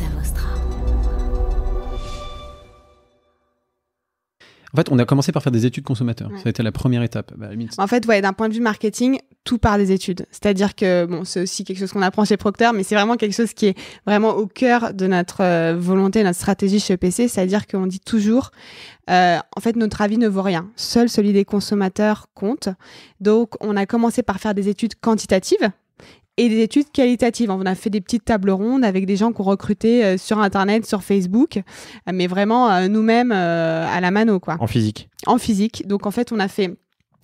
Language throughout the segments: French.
Cosa Vostra. En fait, on a commencé par faire des études consommateurs. Ouais. Ça a été la première étape. En fait, ouais, d'un point de vue marketing, tout part des études. C'est-à-dire que, bon, c'est aussi quelque chose qu'on apprend chez Procter, mais c'est vraiment quelque chose qui est vraiment au cœur de notre volonté, notre stratégie chez EPC. C'est-à-dire qu'on dit toujours, en fait, notre avis ne vaut rien. Seul celui des consommateurs compte. Donc, on a commencé par faire des études quantitatives et des études qualitatives. On a fait des petites tables rondes avec des gens qu'on recrutait sur Internet, sur Facebook, mais vraiment nous-mêmes à la mano, quoi. En physique. En physique. Donc, en fait, on a fait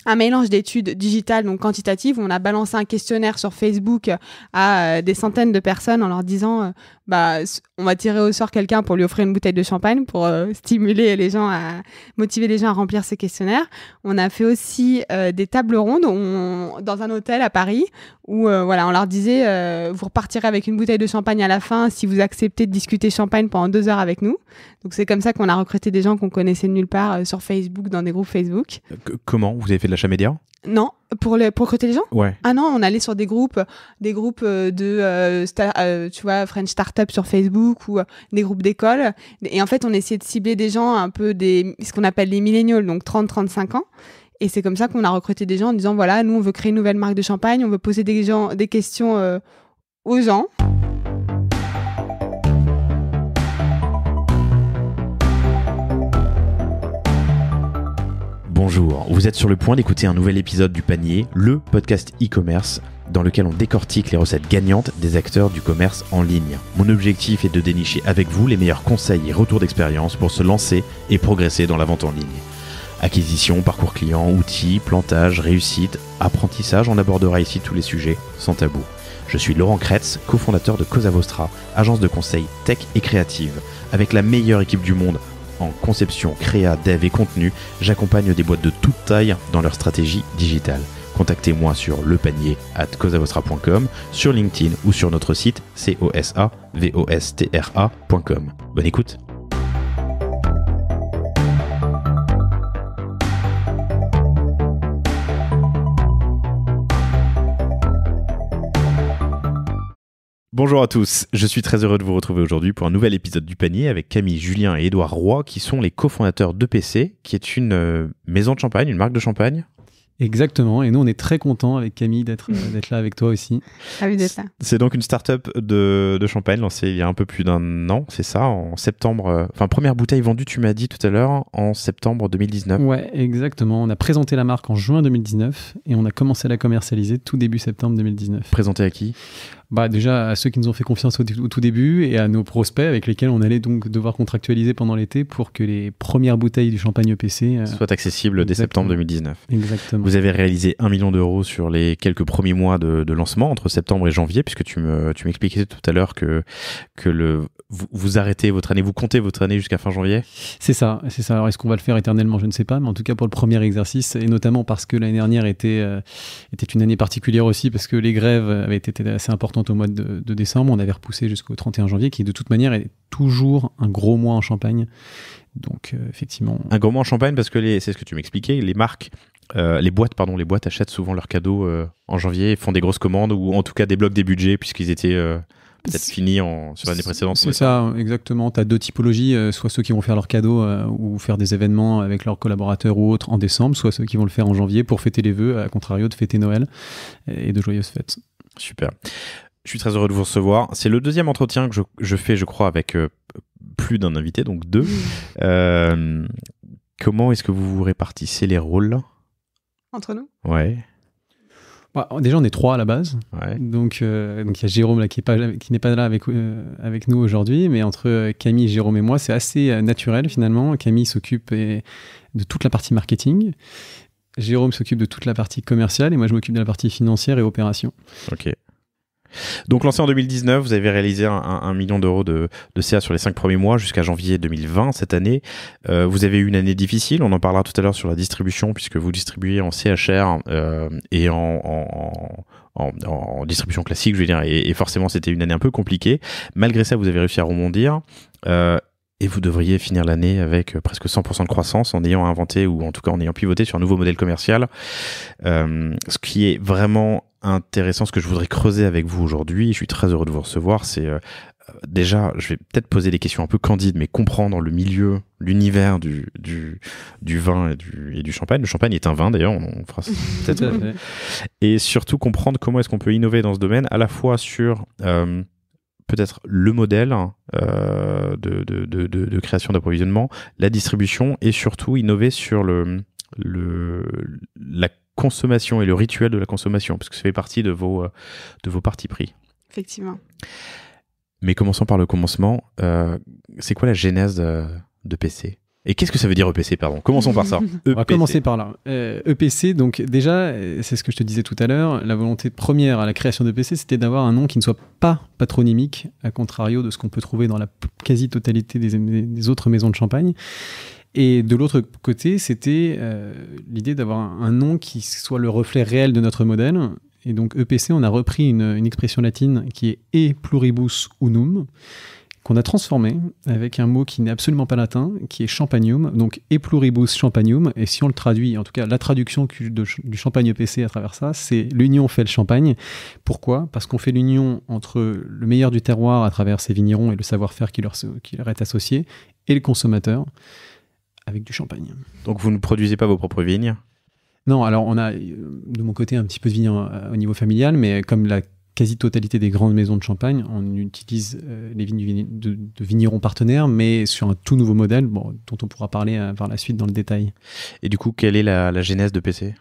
un mélange d'études digitales, donc quantitatives, où on a balancé un questionnaire sur Facebook à des centaines de personnes en leur disant on va tirer au sort quelqu'un pour lui offrir une bouteille de champagne pour stimuler les gens, motiver les gens à remplir ce questionnaire. On a fait aussi des tables rondes dans un hôtel à Paris où on leur disait vous repartirez avec une bouteille de champagne à la fin si vous acceptez de discuter champagne pendant 2 heures avec nous. Donc c'est comme ça qu'on a recruté des gens qu'on connaissait de nulle part sur Facebook, dans des groupes Facebook. Comment ? Vous avez fait de l'achat média ? Non, pour recruter les gens ? Ouais. Ah non, on allait sur des groupes de tu vois, French Startup sur Facebook ou des groupes d'école. Et en fait, on essayait de cibler des gens un peu ce qu'on appelle les millennials, donc 30-35 ans. Et c'est comme ça qu'on a recruté des gens en disant, voilà, nous, on veut créer une nouvelle marque de champagne, on veut poser des questions aux gens. Bonjour, vous êtes sur le point d'écouter un nouvel épisode du Panier, le podcast e-commerce, dans lequel on décortique les recettes gagnantes des acteurs du commerce en ligne. Mon objectif est de dénicher avec vous les meilleurs conseils et retours d'expérience pour se lancer et progresser dans la vente en ligne. Acquisition, parcours client, outils, plantage, réussite, apprentissage, on abordera ici tous les sujets sans tabou. Je suis Laurent Kretz, cofondateur de Cosa Vostra, agence de conseil tech et créative. Avec la meilleure équipe du monde en conception, créa, dev et contenu, j'accompagne des boîtes de toute taille dans leur stratégie digitale. Contactez-moi sur lepanier@cosavostra.com, sur LinkedIn ou sur notre site cosavostra.com. Bonne écoute. Bonjour à tous, je suis très heureux de vous retrouver aujourd'hui pour un nouvel épisode du Panier avec Camille, Julien et Édouard Roy qui sont les cofondateurs d'EPC, qui est une maison de champagne, une marque de champagne. Exactement, et nous on est très contents avec Camille d'être là avec toi aussi. Ravi d'être là. C'est donc une start-up de champagne lancée il y a un peu plus d'1 an, c'est ça, en septembre, première bouteille vendue, tu m'as dit tout à l'heure, en septembre 2019. Ouais, exactement, on a présenté la marque en juin 2019 et on a commencé à la commercialiser tout début septembre 2019. Présenté à qui ? Déjà à ceux qui nous ont fait confiance au tout début et à nos prospects avec lesquels on allait donc devoir contractualiser pendant l'été pour que les premières bouteilles du champagne EPC soient accessibles dès septembre 2019. Exactement. Vous avez réalisé 1 million d'euros sur les quelques premiers mois de lancement entre septembre et janvier, puisque tu m'expliquais tout à l'heure que vous arrêtez votre année, vous comptez votre année jusqu'à fin janvier ? C'est ça. Alors est-ce qu'on va le faire éternellement ? Je ne sais pas, mais en tout cas pour le premier exercice, et notamment parce que l'année dernière était une année particulière aussi, parce que les grèves avaient été assez importantes au mois de décembre, on avait repoussé jusqu'au 31 janvier, qui de toute manière est toujours un gros mois en Champagne. Donc effectivement... Un gros mois en Champagne parce que c'est ce que tu m'expliquais, les marques, les boîtes achètent souvent leurs cadeaux en janvier, font des grosses commandes ou en tout cas débloquent des budgets puisqu'ils étaient... peut-être finis sur l'année précédente. C'est ça, exactement. Tu as 2 typologies, soit ceux qui vont faire leurs cadeaux ou faire des événements avec leurs collaborateurs ou autres en décembre, soit ceux qui vont le faire en janvier pour fêter les vœux, à contrario de fêter Noël et de joyeuses fêtes. Super. Je suis très heureux de vous recevoir. C'est le deuxième entretien que je fais, je crois, avec plus d'un invité, donc 2. Comment est-ce que vous répartissez les rôles ? Entre nous ? Ouais. Déjà, on est 3 à la base. Ouais. Donc, il y a Jérôme là, qui n'est pas là avec nous aujourd'hui, mais entre Camille, Jérôme et moi, c'est assez naturel finalement. Camille s'occupe de toute la partie marketing. Jérôme s'occupe de toute la partie commerciale et moi, je m'occupe de la partie financière et opération. Ok. Donc lancé en 2019, vous avez réalisé 1 million d'euros de CA sur les 5 premiers mois jusqu'à janvier 2020 cette année. Vous avez eu une année difficile, on en parlera tout à l'heure sur la distribution puisque vous distribuez en CHR et en distribution classique, je veux dire, et forcément c'était une année un peu compliquée. Malgré ça, vous avez réussi à rebondir. Et vous devriez finir l'année avec presque 100% de croissance en ayant inventé ou en tout cas en ayant pivoté sur un nouveau modèle commercial. Ce qui est vraiment intéressant, ce que je voudrais creuser avec vous aujourd'hui, je suis très heureux de vous recevoir, c'est déjà, je vais peut-être poser des questions un peu candides, mais comprendre le milieu, l'univers du vin et du champagne. Le champagne est un vin, d'ailleurs, on fera ça peut-être. Et surtout comprendre comment est-ce qu'on peut innover dans ce domaine, à la fois sur peut-être le modèle de création d'approvisionnement, la distribution, et surtout innover sur la consommation et le rituel de la consommation, parce que ça fait partie de vos partis pris. Effectivement. Mais commençons par le commencement. C'est quoi la genèse de PC ? Et qu'est-ce que ça veut dire EPC, pardon ? Commençons par ça. On va commencer par là. EPC, donc déjà, c'est ce que je te disais tout à l'heure, la volonté première à la création d'EPC, c'était d'avoir un nom qui ne soit pas patronymique, à contrario de ce qu'on peut trouver dans la quasi-totalité des autres maisons de champagne. Et de l'autre côté, c'était l'idée d'avoir un nom qui soit le reflet réel de notre modèle. Et donc EPC, on a repris une expression latine qui est E pluribus unum, qu'on a transformé avec un mot qui n'est absolument pas latin, qui est champagnum, donc E pluribus champagnum. Et si on le traduit, en tout cas la traduction du champagne EPC à travers ça, c'est l'union fait le champagne. Pourquoi ? Parce qu'on fait l'union entre le meilleur du terroir à travers ses vignerons et le savoir-faire qui leur est associé, et le consommateur avec du champagne. Donc vous ne produisez pas vos propres vignes ? Non, alors on a de mon côté un petit peu de vignes au niveau familial, mais comme la quasi-totalité des grandes maisons de champagne, on utilise les vignes de vignerons partenaires, mais sur un tout nouveau modèle, dont on pourra parler par la suite dans le détail. Et du coup, quelle est la genèse de PC ?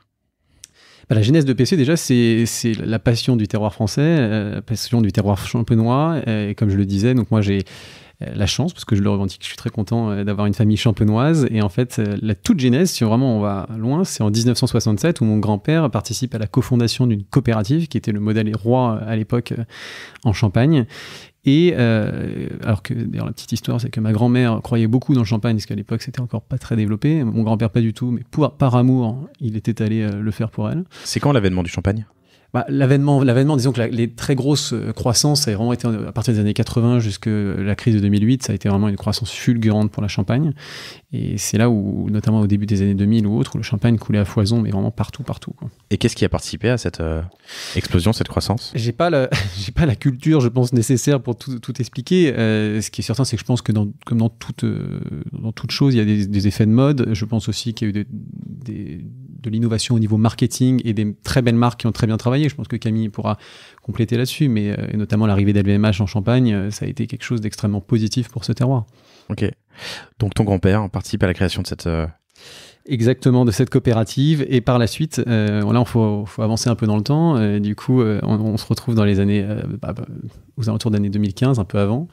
La genèse de PC, déjà, c'est la passion du terroir français, la passion du terroir champenois. Et comme je le disais, donc moi j'ai la chance, parce que je le revendique, je suis très content d'avoir une famille champenoise. Et en fait, la toute genèse, si vraiment on va loin, c'est en 1967 où mon grand-père participe à la cofondation d'une coopérative qui était le modèle roi à l'époque en Champagne. Et alors que, d'ailleurs, la petite histoire, c'est que ma grand-mère croyait beaucoup dans le champagne, parce qu'à l'époque, c'était encore pas très développé. Mon grand-père, pas du tout, mais par amour, il était allé le faire pour elle. C'est quand l'avènement du champagne ? L'avènement, disons que les très grosses croissances, ça a vraiment été à partir des années 80 jusqu'à la crise de 2008, ça a été vraiment une croissance fulgurante pour la Champagne. Et c'est là où, notamment au début des années 2000 ou autres, où le champagne coulait à foison, mais vraiment partout, quoi. Et qu'est-ce qui a participé à cette explosion, cette croissance ? J'ai pas la culture, je pense, nécessaire pour tout expliquer. Ce qui est certain, c'est que je pense que comme dans toute chose, il y a des effets de mode. Je pense aussi qu'il y a eu de l'innovation au niveau marketing et des très belles marques qui ont très bien travaillé. Je pense que Camille pourra compléter là-dessus, mais notamment l'arrivée d'LVMH en Champagne, ça a été quelque chose d'extrêmement positif pour ce terroir. Ok. Donc ton grand-père participe à la création de cette... Exactement, de cette coopérative. Et par la suite, là, il faut avancer un peu dans le temps. Du coup, on se retrouve dans les années, aux alentours de l'année 2015, un peu avant,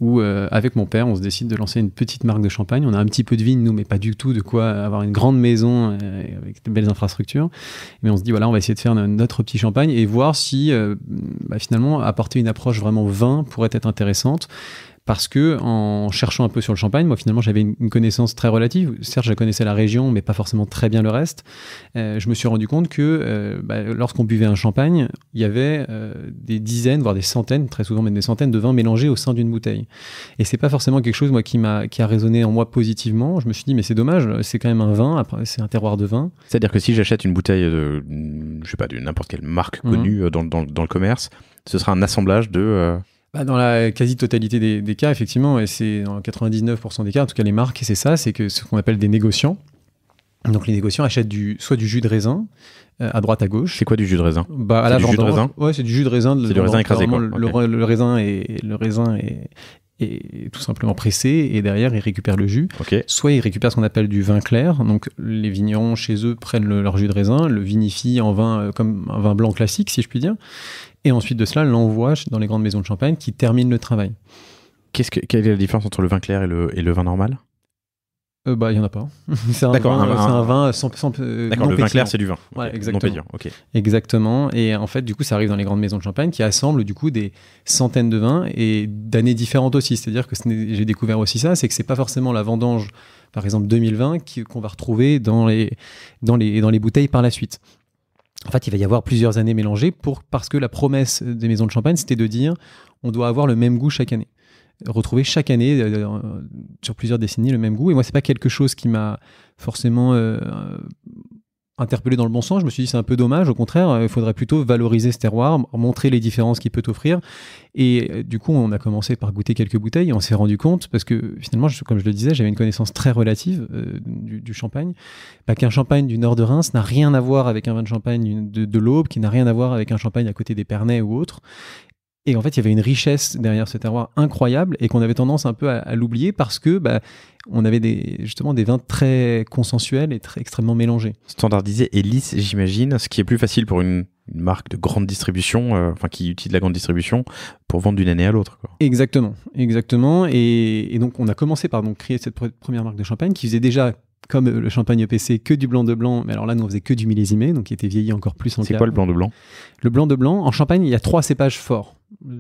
où avec mon père, on se décide de lancer une petite marque de champagne. On a un petit peu de vigne, nous, mais pas du tout de quoi avoir une grande maison avec de belles infrastructures. Mais on se dit, voilà, on va essayer de faire notre petit champagne et voir si, finalement, apporter une approche vraiment vin pourrait être intéressante. Parce que en cherchant un peu sur le champagne, moi finalement j'avais une connaissance très relative. Certes, je connaissais la région, mais pas forcément très bien le reste. Je me suis rendu compte que lorsqu'on buvait un champagne, il y avait des dizaines, voire des centaines, très souvent même des centaines de vins mélangés au sein d'une bouteille. Et c'est pas forcément quelque chose moi qui a résonné en moi positivement. Je me suis dit mais c'est dommage, c'est quand même un vin, c'est un terroir de vin. C'est-à-dire que si j'achète une bouteille de n'importe quelle marque connue dans le commerce, ce sera un assemblage de dans la quasi-totalité des cas, effectivement, et c'est dans 99% des cas, en tout cas les marques, c'est ça, c'est que ce qu'on appelle des négociants. Donc les négociants achètent soit du jus de raisin, à droite à gauche. C'est quoi du jus de raisin ? À la du jus de raisin ? Ouais, c'est du jus de raisin. C'est du raisin écrasé, quoi. Le raisin est tout simplement pressé, et derrière, ils récupèrent le jus. Okay. Soit ils récupèrent ce qu'on appelle du vin clair. Donc les vignerons, chez eux, prennent leur jus de raisin, le vinifient en vin, comme un vin blanc classique, si je puis dire. Et ensuite de cela, l'envoie dans les grandes maisons de champagne qui terminent le travail. Quelle est la différence entre le vin clair et le vin normal ? Il n'y en a pas. C'est un vin sans d'accord, le vin clair, c'est du vin. Ouais, okay. exactement. Non pétillant. Okay. Exactement. Et en fait, du coup, ça arrive dans les grandes maisons de champagne qui assemblent du coup des centaines de vins et d'années différentes aussi. C'est-à-dire que j'ai découvert aussi ça, c'est que c'est pas forcément la vendange, par exemple 2020, qu'on va retrouver dans les bouteilles par la suite. En fait, il va y avoir plusieurs années mélangées parce que la promesse des maisons de champagne, c'était de dire on doit avoir le même goût chaque année. Retrouver chaque année, sur plusieurs décennies, le même goût. Et moi, c'est pas quelque chose qui m'a forcément interpellé dans le bon sens. Je me suis dit c'est un peu dommage, au contraire, il faudrait plutôt valoriser ce terroir, montrer les différences qu'il peut offrir. Et du coup, on a commencé par goûter quelques bouteilles et on s'est rendu compte, parce que finalement, comme je le disais, j'avais une connaissance très relative du champagne, qu'un champagne du nord de Reims n'a rien à voir avec un vin de champagne de l'Aube, qui n'a rien à voir avec un champagne à côté des Pernets ou autre. Et en fait, il y avait une richesse derrière ce terroir incroyable et qu'on avait tendance un peu à l'oublier parce que on avait justement des vins très consensuels et extrêmement mélangés. Standardisé et lisse, j'imagine, ce qui est plus facile pour une marque de grande distribution, qui utilise la grande distribution pour vendre d'une année à l'autre, quoi. Exactement. Et donc, on a commencé par créer cette première marque de champagne qui faisait déjà, comme le champagne EPC, que du blanc de blanc. Mais alors là, nous, on faisait que du millésimé, donc qui était vieilli encore plus en cave. C'est quoi le blanc de blanc ? Le blanc de blanc, en Champagne, il y a 3 cépages forts.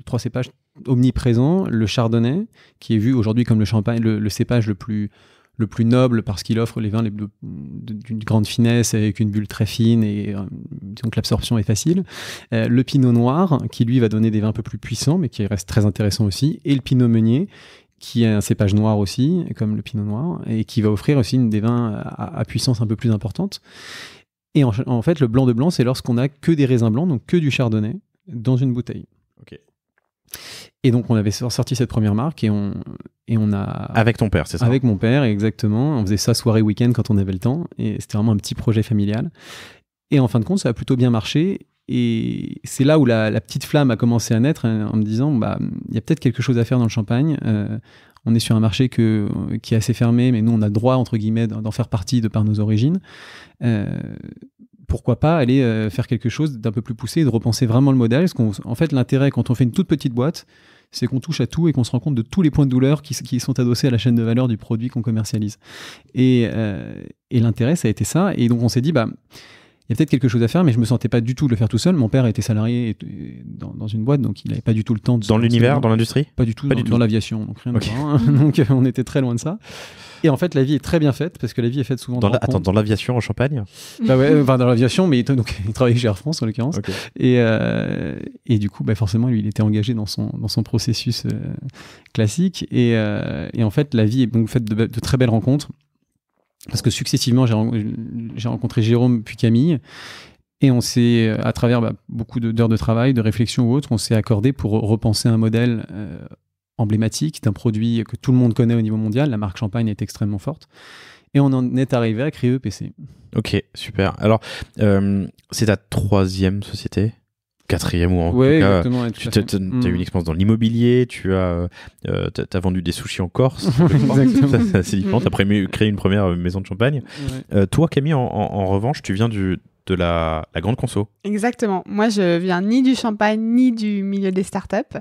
3 cépages omniprésents. Le chardonnay, qui est vu aujourd'hui comme le cépage le plus noble parce qu'il offre les vins d'une grande finesse avec une bulle très fine et disons que l'absorption est facile. Le pinot noir, qui lui va donner des vins un peu plus puissants, mais qui reste très intéressant aussi. Et le pinot meunier, qui est un cépage noir aussi, comme le pinot noir, et qui va offrir aussi des vins à puissance un peu plus importante. Et en fait, le blanc de blanc, c'est lorsqu'on a que des raisins blancs, donc que du chardonnay, dans une bouteille. Ok. Et donc, on avait sorti cette première marque et on a... Avec ton père, c'est ça ? Avec mon père, exactement. On faisait ça soirée, week-end, quand on avait le temps. Et c'était vraiment un petit projet familial. Et en fin de compte, ça a plutôt bien marché. Et c'est là où la petite flamme a commencé à naître, en me disant, il y a peut-être quelque chose à faire dans le champagne. On est sur un marché qui est assez fermé, mais nous, on a le droit, entre guillemets, d'en faire partie de par nos origines. Pourquoi pas aller faire quelque chose d'un peu plus poussé et de repenser vraiment le modèle. Parce qu'en fait, l'intérêt, quand on fait une toute petite boîte, c'est qu'on touche à tout et qu'on se rend compte de tous les points de douleur qui sont adossés à la chaîne de valeur du produit qu'on commercialise. Et l'intérêt, ça a été ça. Et donc, on s'est dit, il y a peut-être quelque chose à faire, mais je me sentais pas du tout de le faire tout seul. Mon père était salarié dans une boîte, donc il n'avait pas du tout le temps de... Dans l'univers, dans l'industrie ? Pas du tout, dans l'aviation, donc rien à voir. Donc on était très loin de ça. Et en fait, la vie est très bien faite, parce que la vie est faite souvent dans l'aviation en Champagne ? Dans l'aviation, mais donc, il travaillait chez Air France, en l'occurrence. Okay. Et du coup, forcément, lui, il était engagé dans son processus classique. Et en fait, la vie est donc faite de très belles rencontres. Parce que successivement, j'ai rencontré Jérôme puis Camille, et on s'est, à travers beaucoup d'heures de travail, de réflexion ou autre, on s'est accordé pour repenser un modèle emblématique d'un produit que tout le monde connaît au niveau mondial. La marque Champagne est extrêmement forte, et on en est arrivé à créer EPC. Ok, super. Alors, c'est ta 3e société ? 4e ou en tout cas, tu as eu une expérience dans l'immobilier, tu as vendu des sushis en Corse, c'est assez différent, tu as créé une première maison de champagne. Ouais. Toi, Camille, en revanche, tu viens de la grande conso. Exactement. Moi, je viens ni du champagne, ni du milieu des startups,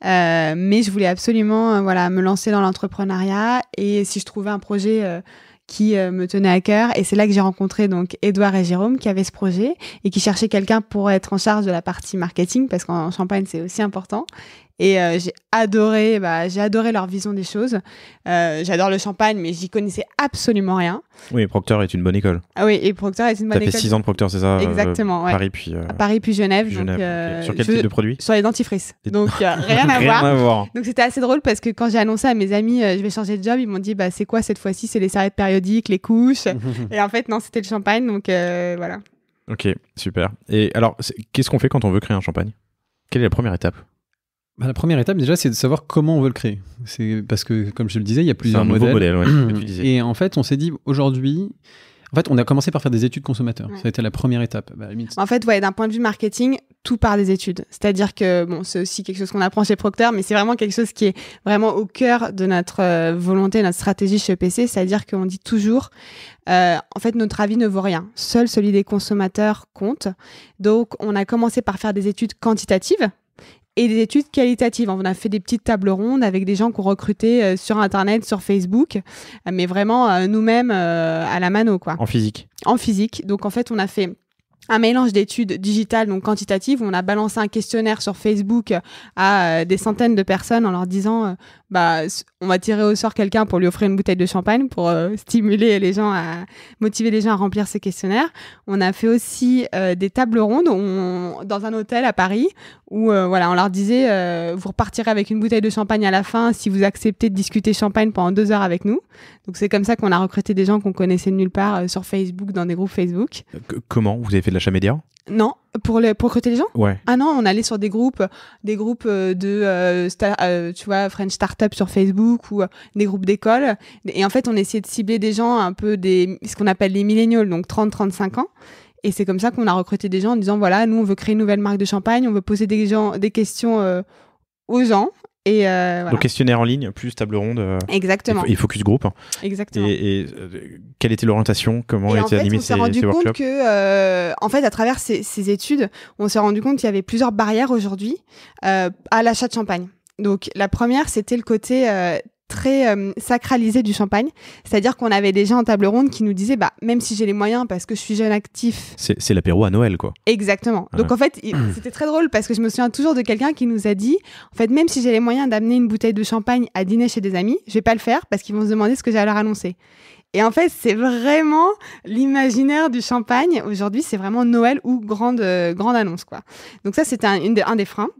mais je voulais absolument me lancer dans l'entrepreneuriat, et si je trouvais un projet... qui me tenait à cœur, et c'est là que j'ai rencontré donc Édouard et Jérôme qui avaient ce projet et qui cherchaient quelqu'un pour être en charge de la partie marketing, parce qu'en Champagne c'est aussi important. Et j'ai adoré leur vision des choses. J'adore le champagne, mais j'y connaissais absolument rien. Oui, Procter est une bonne école. Ah oui, et Procter est une bonne école. T'as fait 6 ans de Procter, c'est ça ? Exactement, ouais. Paris puis Genève. Puis donc, okay. Sur quel type de produit ? Sur les dentifrices. Donc rien à voir. Donc c'était assez drôle, parce que quand j'ai annoncé à mes amis je vais changer de job, ils m'ont dit c'est quoi cette fois-ci ? C'est les serviettes périodiques, les couches. Et en fait non, c'était le champagne, donc voilà. Ok, super. Et alors, qu'est-ce qu'on fait quand on veut créer un champagne ? Quelle est la première étape ? La première étape, déjà, c'est de savoir comment on veut le créer. C'est parce que, comme je le disais, il y a plusieurs modèles. C'est un nouveau modèle, tu disais. Et en fait, on s'est dit, aujourd'hui... En fait, on a commencé par faire des études consommateurs. Ouais. Ça a été la première étape. En fait, d'un point de vue marketing, tout part des études. C'est-à-dire que, c'est aussi quelque chose qu'on apprend chez Procter, mais c'est vraiment quelque chose qui est vraiment au cœur de notre volonté, notre stratégie chez EPC. C'est-à-dire qu'on dit toujours, en fait, notre avis ne vaut rien. Seul celui des consommateurs compte. Donc, on a commencé par faire des études quantitatives et des études qualitatives. On a fait des petites tables rondes avec des gens qu'on recrutait sur Internet, sur Facebook, mais vraiment nous-mêmes à la mano, quoi. En physique. En physique. Donc en fait, on a fait un mélange d'études digitales, donc quantitatives, où on a balancé un questionnaire sur Facebook à des centaines de personnes en leur disant on va tirer au sort quelqu'un pour lui offrir une bouteille de champagne pour stimuler les gens motiver les gens à remplir ces questionnaires. On a fait aussi des tables rondes dans un hôtel à Paris où on leur disait vous repartirez avec une bouteille de champagne à la fin si vous acceptez de discuter champagne pendant 2 heures avec nous. Donc c'est comme ça qu'on a recruté des gens qu'on connaissait de nulle part sur Facebook, dans des groupes Facebook. Comment vous avez fait de l'achat média? Non, pour recruter les gens? Ouais. Ah non, on allait sur des groupes de tu vois, French Startup sur Facebook ou des groupes d'école. Et en fait, on essayait de cibler des gens un peu ce qu'on appelle les millennials, donc 30-35 ans. Et c'est comme ça qu'on a recruté des gens en disant, voilà, nous, on veut créer une nouvelle marque de champagne, on veut poser des questions aux gens. Et voilà. Donc questionnaire en ligne, plus table ronde. Exactement. Et focus group. Exactement. Et quelle était l'orientation? Comment étaient animés ces workshops? On s'est rendu compte que, en fait, à travers ces études, on s'est rendu compte qu'il y avait plusieurs barrières aujourd'hui à l'achat de champagne. Donc la première, c'était le côté très sacralisé du champagne, c'est-à-dire qu'on avait des gens en table ronde qui nous disaient même si j'ai les moyens parce que je suis jeune actif, c'est l'apéro à Noël quoi. Exactement. Ouais. Donc en fait c'était très drôle parce que je me souviens toujours de quelqu'un qui nous a dit en fait même si j'ai les moyens d'amener une bouteille de champagne à dîner chez des amis, je vais pas le faire parce qu'ils vont se demander ce que j'ai à leur annoncer. Et en fait c'est vraiment l'imaginaire du champagne aujourd'hui, c'est vraiment Noël ou grande annonce quoi. Donc ça c'était un des freins.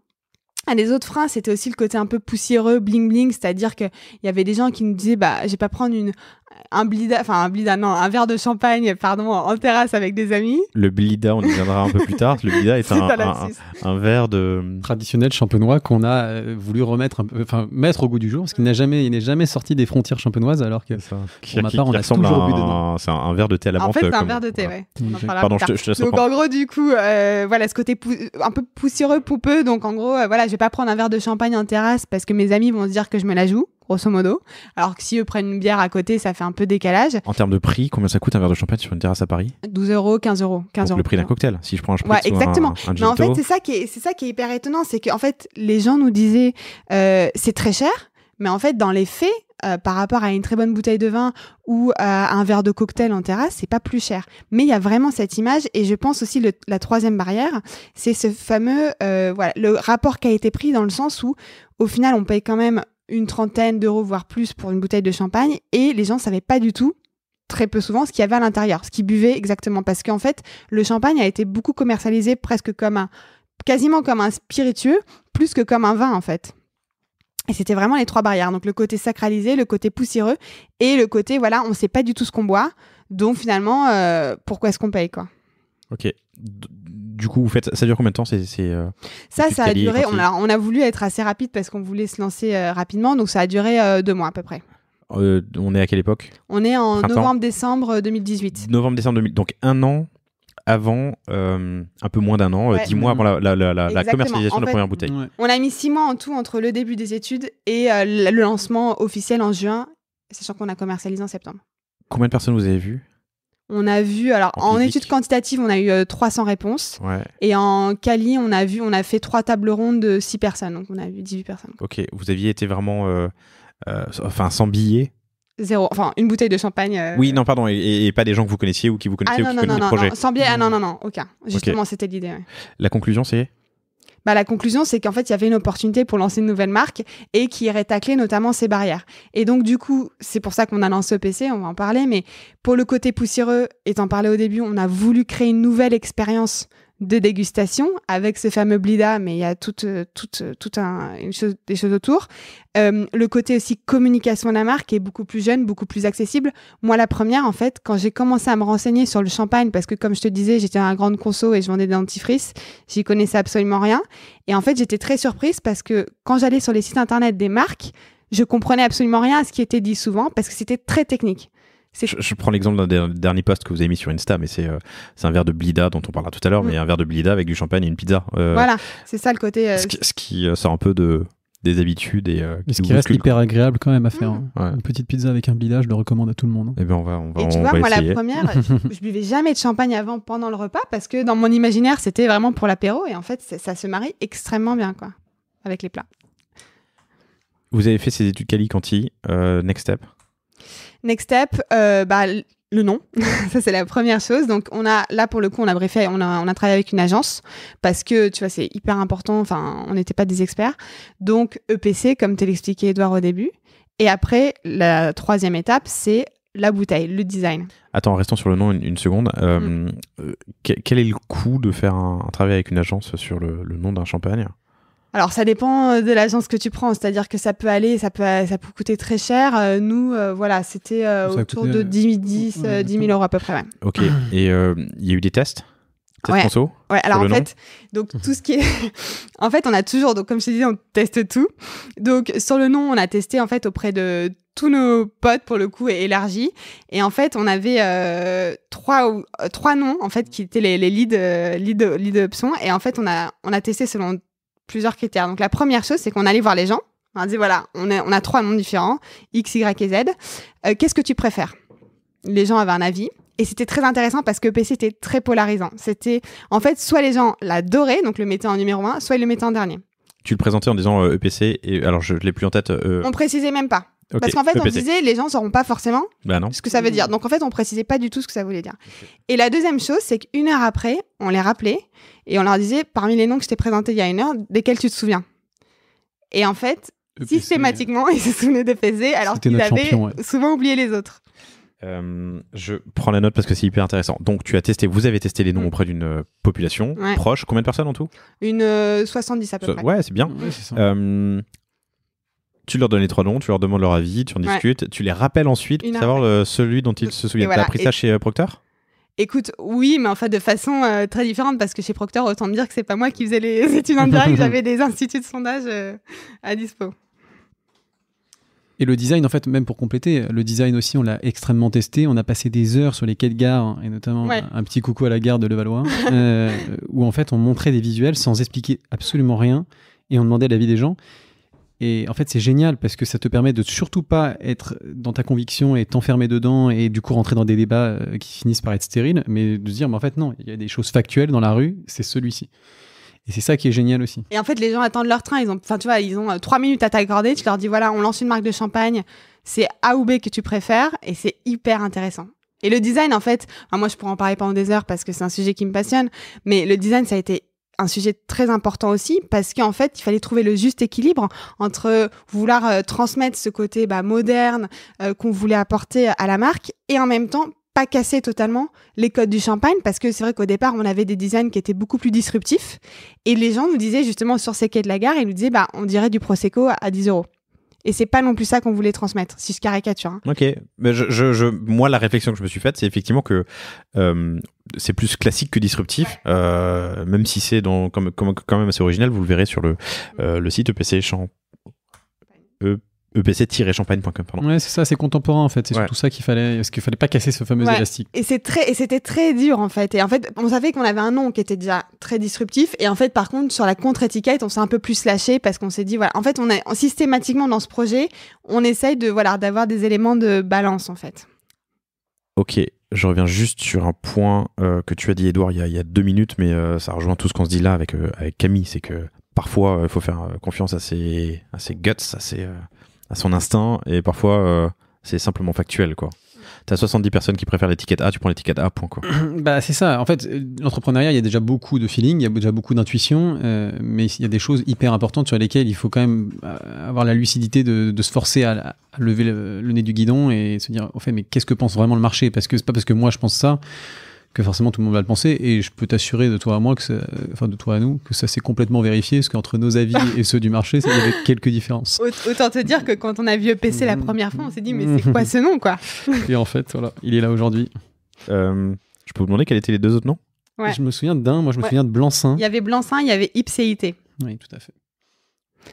Un des autres freins, c'était aussi le côté un peu poussiéreux, bling-bling, c'est-à-dire qu'il y avait des gens qui nous disaient je vais pas prendre un verre de champagne, en terrasse avec des amis. Le blida, on y viendra un peu plus tard. Le blida est un verre de traditionnel champenois qu'on a voulu mettre au goût du jour, parce qu'il n'est jamais sorti des frontières champenoise, alors que pour ma part, on a toujours bu dedans. C'est un verre de thé à la menthe. En fait, c'est un verre de thé, ouais. Pardon, je te laisse donc reprendre. en gros, du coup, ce côté un peu poussiéreux, poupeux. Donc en gros, je vais pas prendre un verre de champagne en terrasse parce que mes amis vont se dire que je me la joue, grosso modo. Alors que si eux prennent une bière à côté, ça fait un peu décalage. En termes de prix, combien ça coûte un verre de champagne sur une terrasse à Paris? 12 €, 15 €. Donc le prix d'un cocktail, si je prends un spritz ou exactement. un Mais en ginto. fait, c'est ça qui est hyper étonnant, c'est qu'en fait, les gens nous disaient c'est très cher, mais en fait, dans les faits, par rapport à une très bonne bouteille de vin ou à un verre de cocktail en terrasse, c'est pas plus cher. Mais il y a vraiment cette image, et je pense aussi la troisième barrière, c'est ce fameux le rapport qui a été pris dans le sens où, au final, on paye quand même une trentaine d'euros, voire plus, pour une bouteille de champagne, et les gens savaient pas du tout, très peu souvent, ce qu'il y avait à l'intérieur, ce qu'ils buvaient exactement, parce qu'en fait, le champagne a été beaucoup commercialisé presque quasiment comme un spiritueux, plus que comme un vin, en fait. Et c'était vraiment les 3 barrières. Donc, le côté sacralisé, le côté poussiéreux et le côté, on ne sait pas du tout ce qu'on boit. Donc, finalement, pourquoi est-ce qu'on paye, quoi. Ok. Du coup, ça dure combien de temps Ça a duré. On a voulu être assez rapide parce qu'on voulait se lancer rapidement. Donc, ça a duré 2 mois à peu près. On est à quelle époque? On est en Printemps. novembre-décembre 2018. Novembre-décembre 2000. Donc, un an avant, un peu moins d'un an, 10 mois avant la commercialisation de la première bouteille. Ouais. On a mis 6 mois en tout entre le début des études et le lancement officiel en juin, sachant qu'on a commercialisé en septembre. Combien de personnes vous avez vues? On a vu, en études quantitatives, on a eu 300 réponses. Ouais. Et en quali, on a fait 3 tables rondes de 6 personnes. Donc on a vu 18 personnes. Ok, vous aviez été vraiment sans billets? 0, une bouteille de champagne. Oui, non, pardon, et pas des gens que vous connaissiez ou qui vous connaissaient ou qui connaissaient le projet. Non, sans billet, non, aucun. Justement, c'était l'idée. Ouais. La conclusion, c'est? La conclusion, c'est qu'en fait, il y avait une opportunité pour lancer une nouvelle marque et qui irait tacler notamment ces barrières. Et donc, du coup, c'est pour ça qu'on a lancé EPC, on va en parler, mais pour le côté poussiéreux, et t'en parlais au début, on a voulu créer une nouvelle expérience de dégustation avec ce fameux blida, mais il y a des choses autour. Le côté aussi communication de la marque est beaucoup plus jeune, beaucoup plus accessible. Moi, la première, en fait, quand j'ai commencé à me renseigner sur le champagne, parce que comme je te disais, j'étais un grande conso et je vendais des dentifrices, j'y connaissais absolument rien. Et en fait, j'étais très surprise parce que quand j'allais sur les sites internet des marques, je comprenais absolument rien à ce qui était dit souvent parce que c'était très technique. Je prends l'exemple d'un dernier post que vous avez mis sur Insta, mais c'est un verre de blida dont on parlera tout à l'heure, mais un verre de blida avec du champagne et une pizza. Voilà, c'est ça le côté. Ce qui sort un peu des habitudes et ce qui reste hyper agréable quand même à faire. Ouais. Une petite pizza avec un blida, je le recommande à tout le monde. Eh ben on va et tu vois, moi essayer. la première, je buvais jamais de champagne avant pendant le repas parce que dans mon imaginaire c'était vraiment pour l'apéro et en fait ça se marie extrêmement bien quoi avec les plats. Vous avez fait ces études quali-quanti, next step? Next step, le nom, ça c'est la première chose. Donc là pour le coup on a briefé, on a travaillé avec une agence parce que tu vois c'est hyper important. Enfin on n'était pas des experts. Donc EPC comme te l'expliquait Edouard au début. Et après la troisième étape c'est la bouteille, le design. Attends, restons sur le nom une seconde. Quel est le coût de faire un travail avec une agence sur le nom d'un champagne ? Alors, ça dépend de l'agence que tu prends. C'est-à-dire que ça peut coûter très cher. Nous, voilà, c'était autour de 10 000 euros à peu près. Ouais. Ok. Et il y a eu des tests conso ouais, alors en fait, donc tout ce qui est... en fait, on a toujours... Donc, comme je te disais, on teste tout. Donc, sur le nom, on a testé en fait auprès de tous nos potes, pour le coup, et élargi. Et en fait, on avait trois noms, en fait, qui étaient les lead options. Et en fait, on a testé selon plusieurs critères. Donc, la première chose, c'est qu'on allait voir les gens. On a dit, voilà, on a 3 noms différents, X, Y et Z. Qu'est-ce que tu préfères ? Les gens avaient un avis. Et c'était très intéressant parce que EPC était très polarisant. C'était, en fait, soit les gens l'adoraient, donc le mettaient en numéro 1, soit ils le mettaient en dernier. Tu le présentais en disant EPC, et alors je ne l'ai plus en tête. On précisait même pas. Okay. Parce qu'en fait, EPC. on disait, les gens ne sauront pas forcément non. ce que ça veut dire. Donc en fait, on précisait pas du tout ce que ça voulait dire. Okay. Et la deuxième chose, c'est qu'une heure après, on les rappelait et on leur disait, parmi les noms que je t'ai présentés il y a une heure, desquels tu te souviens ? Et en fait, EPC, systématiquement, ils se souvenaient d'EPC alors qu'ils avaient souvent oublié les autres. Je prends la note parce que c'est hyper intéressant. Donc vous avez testé les noms auprès d'une population proche. Combien de personnes en tout ? Une 70 à peu près. Ouais, c'est bien. Ouais, c'est ça. Tu leur donnes les 3 noms, tu leur demandes leur avis, tu en discutes, tu les rappelles ensuite pour savoir celui dont ils se souviennent. Voilà. T'as appris ça chez Procter ? Écoute, oui, mais en fait de façon très différente parce que chez Procter, autant te dire que c'est pas moi qui faisais les études en direct, j'avais des instituts de sondage à dispo. Et le design, en fait, même pour compléter, le design aussi, on l'a extrêmement testé. On a passé des heures sur les quais de gare, et notamment un petit coucou à la gare de Levallois, où en fait, on montrait des visuels sans expliquer absolument rien, et on demandait l'avis des gens. Et en fait, c'est génial parce que ça te permet de surtout pas être dans ta conviction et t'enfermer dedans et du coup rentrer dans des débats qui finissent par être stériles, mais de se dire, mais en fait, non, il y a des choses factuelles dans la rue, c'est celui-ci. Et c'est ça qui est génial aussi. Et en fait, les gens attendent leur train. Ils ont 3 minutes à t'accorder. Tu leur dis, voilà, on lance une marque de champagne. C'est A ou B que tu préfères. Et c'est hyper intéressant. Et le design, en fait, moi, je pourrais en parler pendant des heures parce que c'est un sujet qui me passionne. Mais le design, ça a été un sujet très important aussi parce qu'en fait, il fallait trouver le juste équilibre entre vouloir transmettre ce côté moderne qu'on voulait apporter à la marque et en même temps, pas casser totalement les codes du champagne parce que c'est vrai qu'au départ, on avait des designs qui étaient beaucoup plus disruptifs et les gens nous disaient justement sur ces quais de la gare, ils nous disaient on dirait du Prosecco à 10 €. Et c'est pas non plus ça qu'on voulait transmettre, si je caricature. Hein. Ok, mais moi la réflexion que je me suis faite, c'est effectivement que c'est plus classique que disruptif, même si c'est quand même assez original, vous le verrez sur le site EPC-champagne.com. Pardon. Ouais, c'est ça, c'est contemporain en fait. C'est surtout ça qu'il fallait, parce qu'il fallait pas casser ce fameux élastique. Et c'était très dur en fait. Et en fait, on savait qu'on avait un nom qui était déjà très disruptif. Et en fait, par contre, sur la contre-étiquette, on s'est un peu plus lâché parce qu'on s'est dit, voilà, en fait, on est systématiquement dans ce projet, on essaye d'avoir des éléments de balance en fait. Ok, je reviens juste sur un point que tu as dit, Edouard, il y a 2 minutes, mais ça rejoint tout ce qu'on se dit là avec Camille. C'est que parfois, il faut faire confiance à ses guts, à son instinct, et parfois c'est simplement factuel quoi. T'as 70 personnes qui préfèrent l'étiquette A, tu prends l'étiquette A, point quoi. C'est ça, en fait l'entrepreneuriat, il y a déjà beaucoup de feeling, il y a déjà beaucoup d'intuition, mais il y a des choses hyper importantes sur lesquelles il faut quand même avoir la lucidité de se forcer à lever le nez du guidon et se dire, au fait, mais qu'est-ce que pense vraiment le marché ? Parce que c'est pas parce que moi je pense ça que forcément tout le monde va le penser, et je peux t'assurer de toi à moi, de toi à nous, que ça s'est complètement vérifié, parce qu'entre nos avis et ceux du marché, il y avait quelques différences. Autant te dire que quand on a vu EPC la première fois, on s'est dit, mais c'est quoi ce nom quoi ? Et en fait, voilà, il est là aujourd'hui. Je peux vous demander quels étaient les 2 autres noms ? Je me souviens d'un, moi je me souviens de Blanc-Seing. Il y avait Blanc-Seing, il y avait Ipséité. Oui, tout à fait.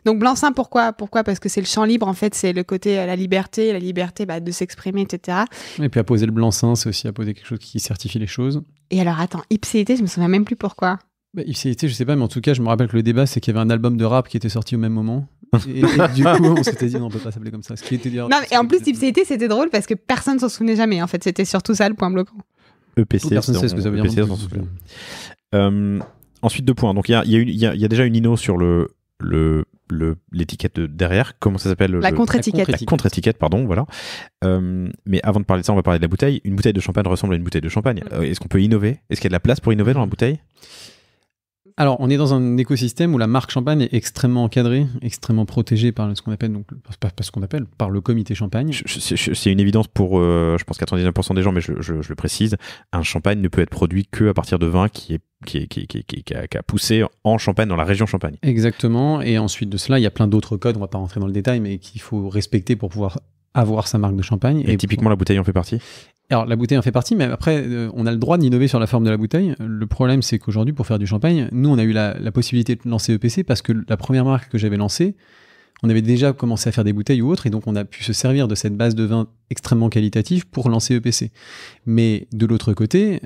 Donc Blanc-Seing, pourquoi ? Parce que c'est le champ libre, en fait, c'est le côté la liberté de s'exprimer, etc. Et puis à poser le Blanc-Seing, c'est aussi à poser quelque chose qui certifie les choses. Et alors attends, Ipséité, je me souviens même plus pourquoi. Ipséité, je sais pas, mais en tout cas, je me rappelle que le débat, c'est qu'il y avait un album de rap qui était sorti au même moment. Et du coup, on s'était dit, non, on peut pas s'appeler comme ça. Ce qui était non, et en plus, Ipséité, c'était drôle parce que personne s'en souvenait jamais. En fait, c'était surtout ça le point bloquant. EPC, personne ne sait ce que ça veut dire. Ensuite, 2 points. Donc il y a déjà une inno sur le l'étiquette derrière. Comment ça s'appelle? La contre-étiquette. La contre-étiquette, pardon, voilà. Mais avant de parler de ça, on va parler de la bouteille. Une bouteille de champagne ressemble à une bouteille de champagne. Est-ce qu'on peut innover? Est-ce qu'il y a de la place pour innover dans la bouteille? Alors, on est dans un écosystème où la marque Champagne est extrêmement encadrée, extrêmement protégée par ce qu'on appelle, donc, pas ce qu'on appelle, par le comité Champagne. C'est une évidence pour, je pense, 99% des gens, mais je le précise. Un champagne ne peut être produit qu'à partir de vin qui a poussé en Champagne, dans la région Champagne. Exactement. Et ensuite de cela, il y a plein d'autres codes, on ne va pas rentrer dans le détail, mais qu'il faut respecter pour pouvoir avoir sa marque de champagne. Et typiquement, la bouteille en fait partie? Alors, la bouteille en fait partie, mais après, on a le droit d'innover sur la forme de la bouteille. Le problème, c'est qu'aujourd'hui, pour faire du champagne, nous, on a eu la possibilité de lancer EPC parce que la première marque que j'avais lancée, on avait déjà commencé à faire des bouteilles ou autres, et donc on a pu se servir de cette base de vin extrêmement qualitative pour lancer EPC. Mais de l'autre côté,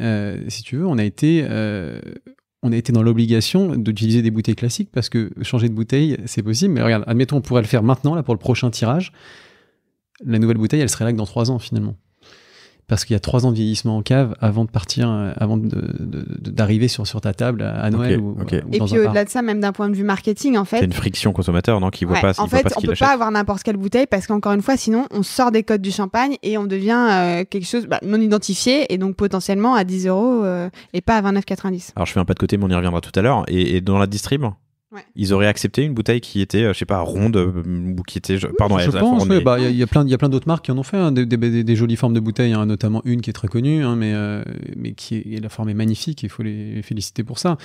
si tu veux, on a été dans l'obligation d'utiliser des bouteilles classiques parce que changer de bouteille, c'est possible. Mais regarde, admettons, on pourrait le faire maintenant, là, pour le prochain tirage. La nouvelle bouteille, elle serait là que dans 3 ans, finalement. Parce qu'il y a 3 ans de vieillissement en cave avant de partir, avant d'arriver sur ta table à Noël. Okay. Et puis au-delà de ça, même d'un point de vue marketing, en fait. C'est une friction consommateur, non? Qui voit pas, en fait, on peut pas avoir n'importe quelle bouteille parce qu'encore une fois, sinon, on sort des codes du champagne et on devient quelque chose non identifié et donc potentiellement à 10 € et pas à 29,90. Alors je fais un pas de côté, mais on y reviendra tout à l'heure. Et dans la distrib, ils auraient accepté une bouteille qui était, je sais pas, ronde ou qui était. Pardon, je pense. Il y a plein d'autres marques qui en ont fait, hein, des jolies formes de bouteilles, hein, notamment une qui est très connue, hein, mais la forme est magnifique. Il faut les féliciter pour ça.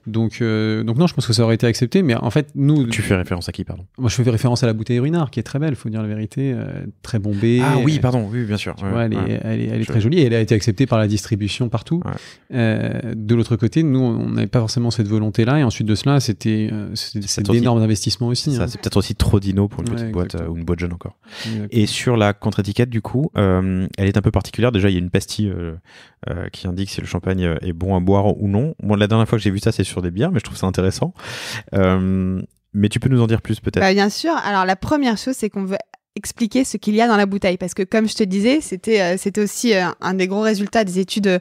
Donc non, je pense que ça aurait été accepté. Mais en fait, nous. Tu fais référence à qui, pardon? Moi, je fais référence à la bouteille Ruinart, qui est très belle. Il faut dire la vérité, très bombée. Ah oui, pardon, oui, bien sûr. Elle est très jolie et elle a été acceptée par la distribution partout. De l'autre côté, nous, on n'avait pas forcément cette volonté-là. Et ensuite de cela, c'était d'énormes investissements aussi. Ça, c'est peut-être aussi trop dino pour une petite boîte ou une boîte jeune encore. Exactement. Et sur la contre-étiquette, du coup, elle est un peu particulière. Déjà, il y a une pastille qui indique si le champagne est bon à boire ou non. Bon, la dernière fois que j'ai vu ça, c'est sur des bières, mais je trouve ça intéressant. Mais tu peux nous en dire plus, peut-être? Bien sûr. Alors, la première chose, c'est qu'on veut expliquer ce qu'il y a dans la bouteille parce que comme je te disais c'était aussi un des gros résultats des études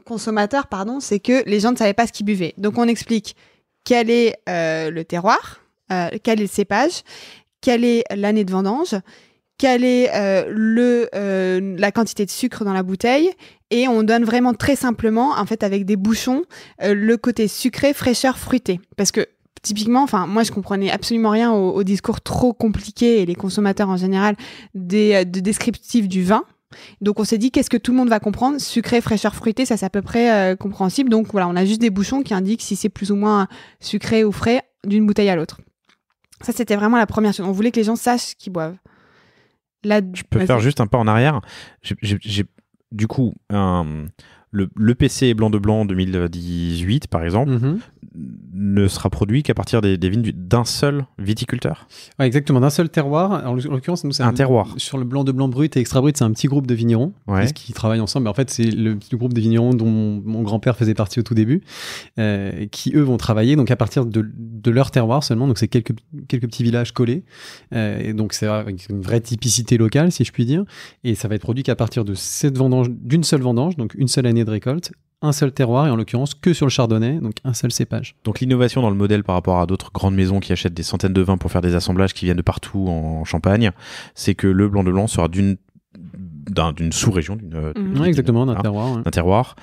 consommateurs c'est que les gens ne savaient pas ce qu'ils buvaient. Donc on explique quel est le terroir, quel est le cépage, quelle est l'année de vendange, quelle est la quantité de sucre dans la bouteille, et on donne vraiment très simplement, en fait, avec des bouchons, le côté sucré, fraîcheur, fruité. Parce que typiquement, moi je comprenais absolument rien au discours trop compliqué, et les consommateurs en général, de descriptifs du vin. Donc on s'est dit qu'est-ce que tout le monde va comprendre, sucré, fraîcheur, fruité, ça c'est à peu près compréhensible. Donc voilà, on a juste des bouchons qui indiquent si c'est plus ou moins sucré ou frais d'une bouteille à l'autre. Ça c'était vraiment la première chose. On voulait que les gens sachent ce qu'ils boivent. Là, je peux faire juste un pas en arrière. J'ai du coup le PC blanc de blanc 2018 par exemple ne sera produit qu'à partir des vignes d'un seul viticulteur. Ouais, exactement, d'un seul terroir. Alors, en l'occurrence, nous, c'est un terroir. Sur le blanc de blanc brut et extra brut, c'est un petit groupe de vignerons qui travaillent ensemble. Mais en fait, c'est le groupe de vignerons dont mon grand-père faisait partie au tout début, qui eux vont travailler donc à partir de leur terroir seulement. Donc c'est quelques petits villages collés. Et donc c'est une vraie typicité locale, si je puis dire. Et ça va être produit qu'à partir de d'une seule vendange, donc une seule année de récolte, un seul terroir, et en l'occurrence que sur le chardonnay, donc un seul cépage. Donc l'innovation dans le modèle par rapport à d'autres grandes maisons qui achètent des centaines de vins pour faire des assemblages qui viennent de partout en Champagne, c'est que le blanc de blanc sera d'une sous-région, exactement, d'un terroir,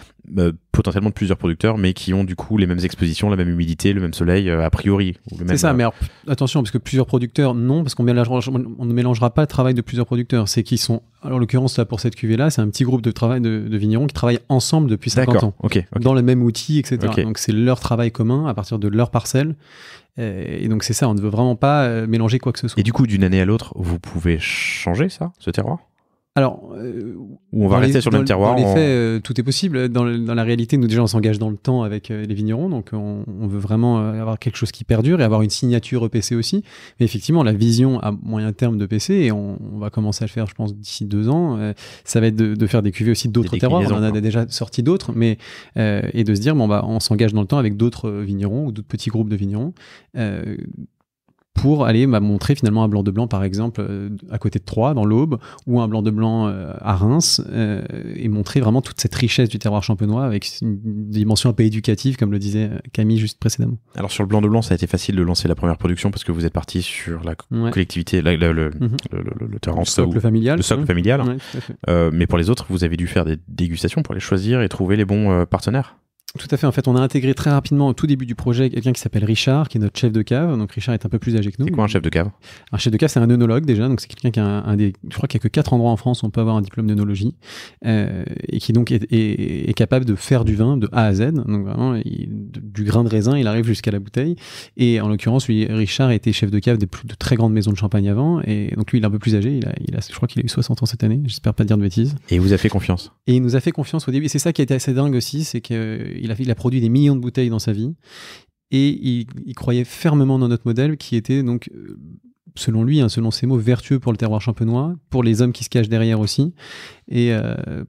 potentiellement de plusieurs producteurs, mais qui ont du coup les mêmes expositions, la même humidité, le même soleil, a priori. C'est ça, mais alors, attention, parce que plusieurs producteurs, non, parce qu'on ne mélangera pas le travail de plusieurs producteurs. C'est qu'ils sont, alors en l'occurrence, là, pour cette cuvée-là, c'est un petit groupe de travail de vignerons qui travaillent ensemble depuis 50 ans. Okay. Dans le même outil, etc. Donc c'est leur travail commun à partir de leur parcelle. Et donc c'est ça, on ne veut vraiment pas mélanger quoi que ce soit. Et du coup, d'une année à l'autre, vous pouvez changer ça, ce terroir ? Alors, ou on va rester sur le même terroir. Dans les faits, tout est possible. Dans la réalité, nous déjà, on s'engage dans le temps avec les vignerons, donc on veut vraiment avoir quelque chose qui perdure et avoir une signature EPC aussi. Mais effectivement, la vision à moyen terme d'EPC, et on va commencer à le faire, je pense, d'ici 2 ans, ça va être de faire des cuvées aussi d'autres terroirs. On en a déjà sorti d'autres, mais et de se dire, on s'engage dans le temps avec d'autres vignerons ou d'autres petits groupes de vignerons. pour aller montrer finalement un blanc de blanc, par exemple, à côté de Troyes, dans l'Aube, ou un blanc de blanc à Reims, et montrer vraiment toute cette richesse du terroir champenois avec une dimension un peu éducative, comme le disait Camille juste précédemment. Alors sur le blanc de blanc, ça a été facile de lancer la première production parce que vous êtes parti sur la collectivité, le terrain socle familial. Le socle familial. Ouais, tout à fait. Mais pour les autres, vous avez dû faire des dégustations pour les choisir et trouver les bons partenaires. Tout à fait. En fait, on a intégré très rapidement au tout début du projet quelqu'un qui s'appelle Richard, qui est notre chef de cave. Donc Richard est un peu plus âgé que nous. C'est quoi un chef de cave ? Un chef de cave, c'est un œnologue déjà. Donc c'est quelqu'un qui a je crois qu'il y a que 4 endroits en France où on peut avoir un diplôme d'œnologie et qui donc est capable de faire du vin de A à Z. Donc vraiment, du grain de raisin, il arrive jusqu'à la bouteille. Et en l'occurrence, lui, Richard était chef de cave de très grandes maisons de champagne avant. Et donc lui, il est un peu plus âgé. Je crois qu'il a eu 60 ans cette année. J'espère pas dire de bêtises. Et il vous a fait confiance ? Et il nous a fait confiance au début. Et c'est ça qui a été assez dingue aussi, c'est qu'il a produit des millions de bouteilles dans sa vie et il croyait fermement dans notre modèle qui était donc selon lui, selon ses mots, vertueux pour le terroir champenois, pour les hommes qui se cachent derrière aussi, et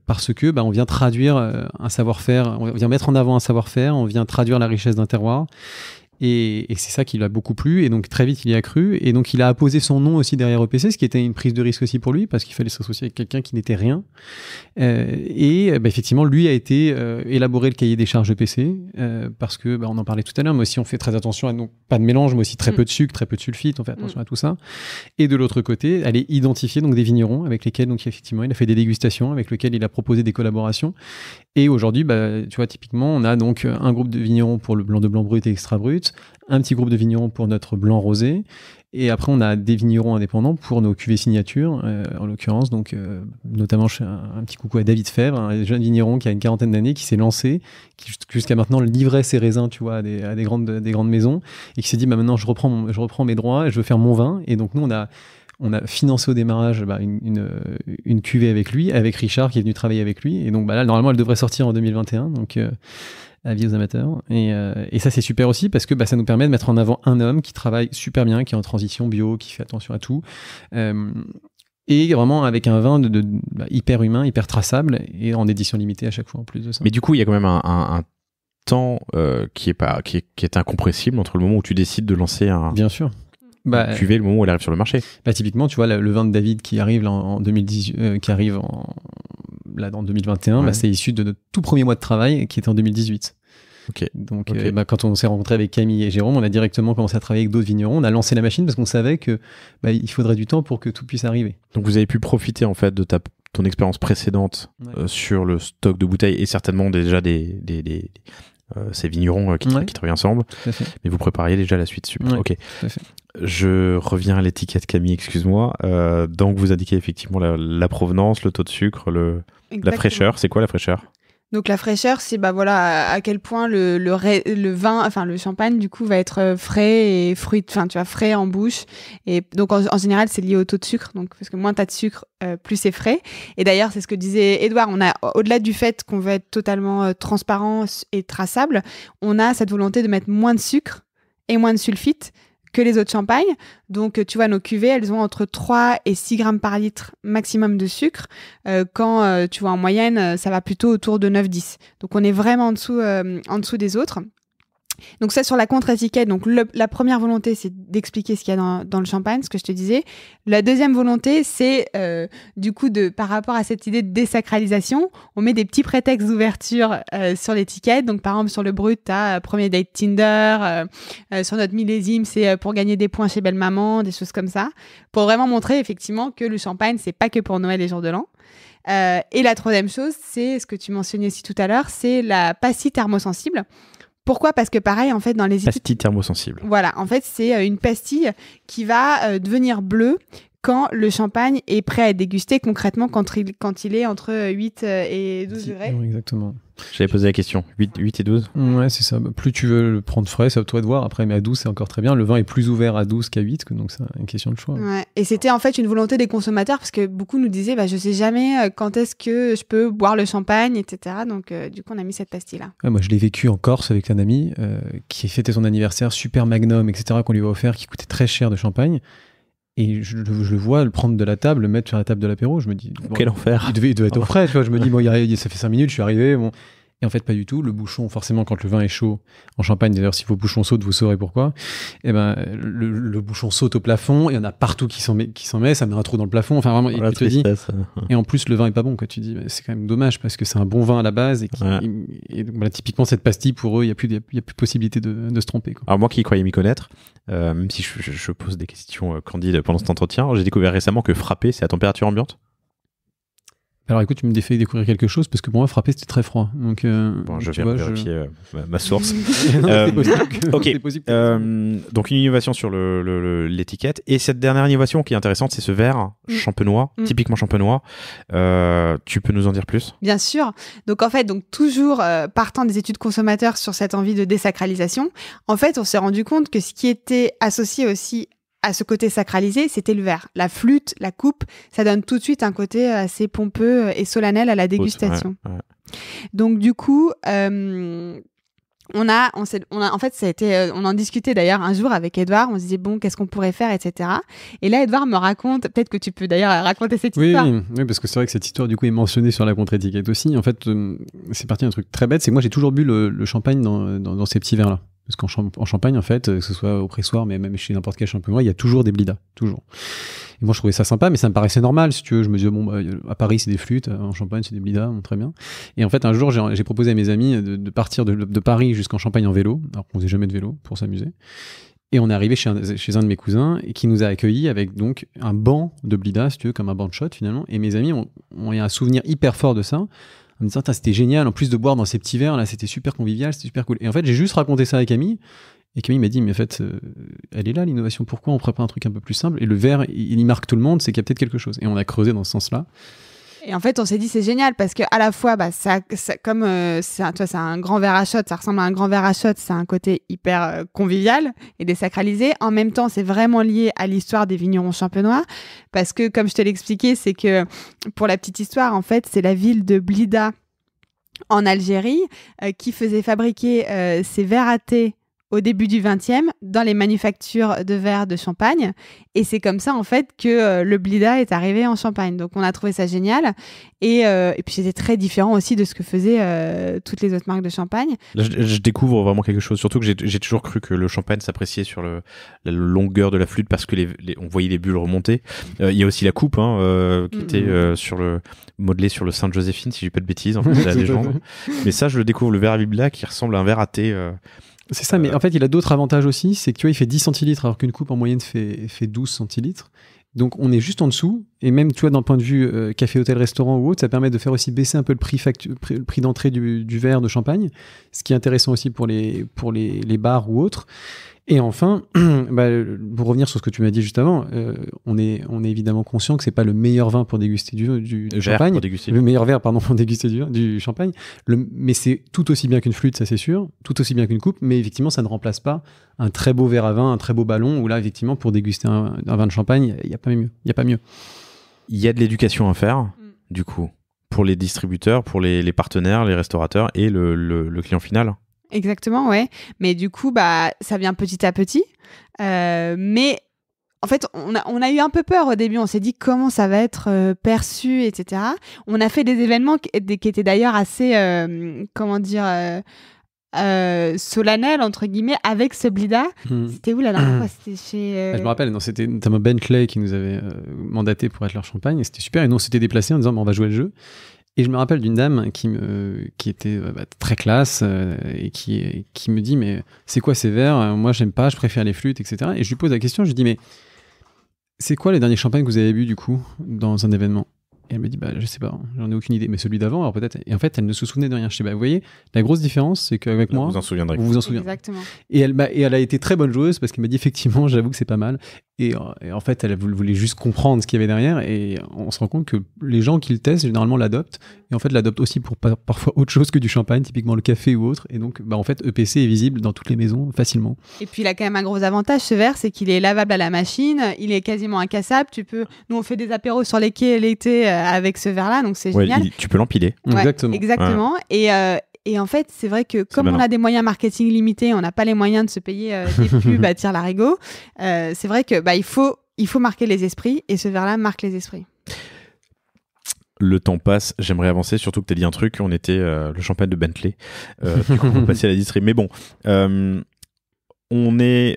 parce que on vient traduire un savoir-faire, on vient mettre en avant un savoir-faire, on vient traduire la richesse d'un terroir. Et c'est ça qui lui a beaucoup plu, et donc très vite il y a cru, et donc il a apposé son nom aussi derrière EPC, ce qui était une prise de risque aussi pour lui, parce qu'il fallait s'associer avec quelqu'un qui n'était rien. Effectivement, lui a été élaborer le cahier des charges EPC, parce que on en parlait tout à l'heure, mais aussi on fait très attention à pas de mélange, mais aussi très peu de sucre, très peu de sulfite, on fait attention à tout ça. Et de l'autre côté, aller identifier donc des vignerons avec lesquels donc effectivement il a fait des dégustations, avec lesquels il a proposé des collaborations. Et aujourd'hui, tu vois, typiquement, on a donc un groupe de vignerons pour le blanc de blanc brut et extra brut, un petit groupe de vignerons pour notre blanc rosé, et après on a des vignerons indépendants pour nos cuvées signature, en l'occurrence, donc notamment un petit coucou à David Fèvre, un jeune vigneron qui a une 40aine d'années, qui s'est lancé, qui jusqu'à maintenant livrait ses raisins, tu vois, à des grandes maisons, et qui s'est dit, maintenant je reprends mes droits, je veux faire mon vin, et donc nous on a financé au démarrage une cuvée avec lui, avec Richard qui est venu travailler avec lui. Et donc là, normalement, elle devrait sortir en 2021. Donc, avis aux amateurs. Et ça, c'est super aussi parce que ça nous permet de mettre en avant un homme qui travaille super bien, qui est en transition bio, qui fait attention à tout. Et vraiment avec un vin hyper humain, hyper traçable et en édition limitée à chaque fois en plus de ça. Mais du coup, il y a quand même un temps qui est incompressible entre le moment où tu décides de lancer un... Bien sûr. Cuvée, le moment où elle arrive sur le marché. Typiquement, tu vois, le vin de David qui arrive là, en 2018, qui arrive en 2021, c'est issu de notre tout premier mois de travail qui était en 2018. Okay. Donc, quand on s'est rencontré avec Camille et Jérôme, on a directement commencé à travailler avec d'autres vignerons. On a lancé la machine parce qu'on savait que il faudrait du temps pour que tout puisse arriver. Donc, vous avez pu profiter en fait de ton expérience précédente sur le stock de bouteilles et certainement déjà ces vignerons qui travaillent ensemble, mais vous prépariez déjà la suite. Super. Ok. Je reviens à l'étiquette, Camille, excuse-moi. Donc vous indiquez effectivement la provenance, le taux de sucre, la fraîcheur. C'est quoi la fraîcheur ? Donc la fraîcheur, c'est à quel point le vin, enfin le champagne du coup va être frais et frais en bouche. Et donc en général c'est lié au taux de sucre, donc parce que moins t'as de sucre, plus c'est frais. Et d'ailleurs c'est ce que disait Édouard, on a au-delà du fait qu'on veut être totalement transparent et traçable, on a cette volonté de mettre moins de sucre et moins de sulfite que les autres champagnes. Donc, tu vois, nos cuvées, elles ont entre 3 et 6 grammes par litre maximum de sucre. Quand, tu vois, en moyenne, ça va plutôt autour de 9-10. Donc, on est vraiment en dessous des autres. Donc ça, sur la contre-étiquette, donc la première volonté, c'est d'expliquer ce qu'il y a dans le champagne, ce que je te disais. La deuxième volonté, c'est du coup, par rapport à cette idée de désacralisation, on met des petits prétextes d'ouverture sur l'étiquette. Donc par exemple, sur le brut, t'as premier date Tinder. Sur notre millésime, c'est pour gagner des points chez Belle Maman, des choses comme ça. Pour vraiment montrer effectivement que le champagne, c'est pas que pour Noël et jour de l'an. Et la troisième chose, c'est ce que tu mentionnais aussi tout à l'heure, c'est la pastille thermosensible. Pourquoi ? Parce que pareil, en fait, dans les pastille thermosensible. Voilà, en fait, c'est une pastille qui va devenir bleue quand le champagne est prêt à être dégusté, concrètement quand il est entre 8 et 12 degrés. Exactement. J'avais posé la question, 8 et 12 ? Ouais, c'est ça. Plus tu veux le prendre frais, c'est à toi de voir. Après, mais à 12, c'est encore très bien. Le vin est plus ouvert à 12 qu'à 8, donc c'est une question de choix. Ouais. Et c'était en fait une volonté des consommateurs, parce que beaucoup nous disaient, je sais jamais quand est-ce que je peux boire le champagne, etc. Donc, du coup, on a mis cette pastille-là. Ouais, moi, je l'ai vécu en Corse avec un ami qui fêtait son anniversaire, super magnum, etc., qu'on lui a offert, qui coûtait très cher de champagne. Et je le vois le prendre de la table, le mettre sur la table de l'apéro. Je me dis, quel enfer. Il devait être au frais, tu vois. Je me dis, ça fait 5 minutes, je suis arrivé. Bon. Et en fait, pas du tout. Le bouchon, forcément, quand le vin est chaud en Champagne, d'ailleurs, si vos bouchons sautent, vous saurez pourquoi. Et ben, le bouchon saute au plafond, et il y en a partout qui s'en met, ça met un trou dans le plafond. Enfin, vraiment, et tu te dis. Et en plus, le vin est pas bon, quoi. Tu dis, c'est quand même dommage parce que c'est un bon vin à la base. Et donc, voilà, typiquement, cette pastille, pour eux, il y a plus possibilité de se tromper, quoi. Alors, moi qui croyais m'y connaître, même si je pose des questions candides pendant cet entretien, j'ai découvert récemment que frapper, c'est à température ambiante. Alors écoute, tu me fais découvrir quelque chose parce que pour moi, frapper, c'était très froid. Donc, bon, je viens vérifier ma source. Ok. Donc une innovation sur l'étiquette. Et cette dernière innovation qui est intéressante, c'est ce verre champenois, typiquement champenois. Tu peux nous en dire plus ? Bien sûr. Donc en fait, toujours partant des études consommateurs sur cette envie de désacralisation, en fait, on s'est rendu compte que ce qui était associé aussi à ce côté sacralisé, c'était le verre. La flûte, la coupe, ça donne tout de suite un côté assez pompeux et solennel à la dégustation. Ouais. Donc du coup, on en discutait d'ailleurs un jour avec Edouard, on se disait bon, qu'est-ce qu'on pourrait faire, etc. Et là, Edouard me raconte, peut-être que tu peux d'ailleurs raconter cette histoire. Oui, parce que c'est vrai que cette histoire du coup est mentionnée sur la contre-étiquette aussi. En fait, c'est parti d'un truc très bête, c'est que moi j'ai toujours bu le champagne dans ces petits verres-là. Parce qu'en Champagne, en fait, que ce soit au pressoir, mais même chez n'importe quel champenois, il y a toujours des blidas, toujours. Et moi, je trouvais ça sympa, mais ça me paraissait normal, si tu veux. Je me disais, bon, à Paris, c'est des flûtes, en Champagne, c'est des blidas, bon, très bien. Et en fait, un jour, j'ai proposé à mes amis de partir de Paris jusqu'en Champagne en vélo, alors qu'on faisait jamais de vélo, pour s'amuser. Et on est arrivé chez un de mes cousins, et qui nous a accueillis avec donc un banc de blidas, si tu veux, comme un banc de shot, finalement. Et mes amis ont un souvenir hyper fort de ça. En me disant, c'était génial, en plus de boire dans ces petits verres, là, c'était super convivial, c'était super cool. Et en fait, j'ai juste raconté ça à Camille, et Camille m'a dit, mais en fait, elle est là, l'innovation, pourquoi on prépare un truc un peu plus simple ? Et le verre, il y marque tout le monde, c'est qu'il y a peut-être quelque chose. Et on a creusé dans ce sens-là. Et en fait, on s'est dit, c'est génial, parce qu'à la fois, comme c'est un grand verre à shot, ça ressemble à un grand verre à shot, c'est un côté hyper convivial et désacralisé. En même temps, c'est vraiment lié à l'histoire des vignerons champenois, parce que, comme je te l'expliquais, c'est que, pour la petite histoire, en fait, c'est la ville de Blida, en Algérie, qui faisait fabriquer ces verres à thé au début du XXe dans les manufactures de verre de Champagne. Et c'est comme ça, en fait, que le Blida est arrivé en Champagne. Donc, on a trouvé ça génial. Et puis, c'était très différent aussi de ce que faisaient toutes les autres marques de Champagne. Là, je découvre vraiment quelque chose. Surtout que j'ai toujours cru que le Champagne s'appréciait sur la longueur de la flûte parce que on voyait les bulles remonter. Il y a aussi la coupe qui était modelée sur le Sainte-Joséphine, si je dis pas de bêtises, en fait, c'est la légende. Mais ça, je le découvre, le verre à Blida qui ressemble à un verre à thé. C'est ça, mais en fait, il a d'autres avantages aussi. C'est que tu vois, il fait 10 centilitres alors qu'une coupe en moyenne fait 12 centilitres. Donc, on est juste en dessous. Et même, tu vois, d'un point de vue café, hôtel, restaurant ou autre, ça permet de faire aussi baisser un peu le prix d'entrée du verre de champagne. Ce qui est intéressant aussi pour les bars ou autres. Et enfin, pour revenir sur ce que tu m'as dit juste avant, on est évidemment conscient que c'est pas le meilleur vin pour déguster du champagne, le meilleur verre pour déguster du champagne, mais c'est tout aussi bien qu'une flûte, ça c'est sûr, tout aussi bien qu'une coupe, mais effectivement ça ne remplace pas un très beau verre à vin, un très beau ballon, où là effectivement pour déguster un vin de champagne, il y a pas mieux. Il y a de l'éducation à faire, du coup, pour les distributeurs, pour les partenaires, les restaurateurs et le client final. Exactement, ouais. Mais du coup, ça vient petit à petit. Mais en fait, on a eu un peu peur au début. On s'est dit comment ça va être perçu, etc. On a fait des événements qui étaient d'ailleurs assez, solennels, entre guillemets, avec ce Blida. C'était où la dernière fois ? C'était chez... Je me rappelle, c'était notamment Ben Clay qui nous avait mandaté pour être leur champagne. Et c'était super. Et nous, on s'était déplacés en disant, on va jouer le jeu. Et je me rappelle d'une dame qui était très classe et qui me dit, mais c'est quoi ces verres ? Moi, j'aime pas, je préfère les flûtes, etc. Et je lui pose la question, je lui dis, mais c'est quoi les derniers champagnes que vous avez bu du coup dans un événement ? Et elle me dit, je sais pas, j'en ai aucune idée, mais celui d'avant, alors peut-être. Et en fait, elle ne se souvenait de rien. Je dis, vous voyez, la grosse différence, c'est qu'avec moi, vous en souviendrez. Vous vous en souviendrez. Exactement. Et elle a été très bonne joueuse parce qu'elle m'a dit, effectivement, j'avoue que c'est pas mal. Et en fait, elle voulait juste comprendre ce qu'il y avait derrière. Et on se rend compte que les gens qui le testent, généralement, l'adoptent. Et en fait, l'adoptent aussi pour parfois autre chose que du champagne, typiquement le café ou autre. Et donc, en fait, EPC est visible dans toutes les maisons facilement. Et puis, il a quand même un gros avantage, ce verre, c'est qu'il est lavable à la machine. Il est quasiment incassable. Nous, on fait des apéros sur les quais l'été avec ce verre-là, donc c'est génial. Tu peux l'empiler. Ouais, exactement. Ouais. Et en fait, c'est vrai que comme on a des moyens marketing limités, on n'a pas les moyens de se payer des pubs à tire-larigot. C'est vrai que il faut marquer les esprits, et ce verre-là marque les esprits. Le temps passe, j'aimerais avancer, surtout que tu as dit un truc, on était le champagne de Bentley. Du coup, on va passer à la distrib. Mais bon, on est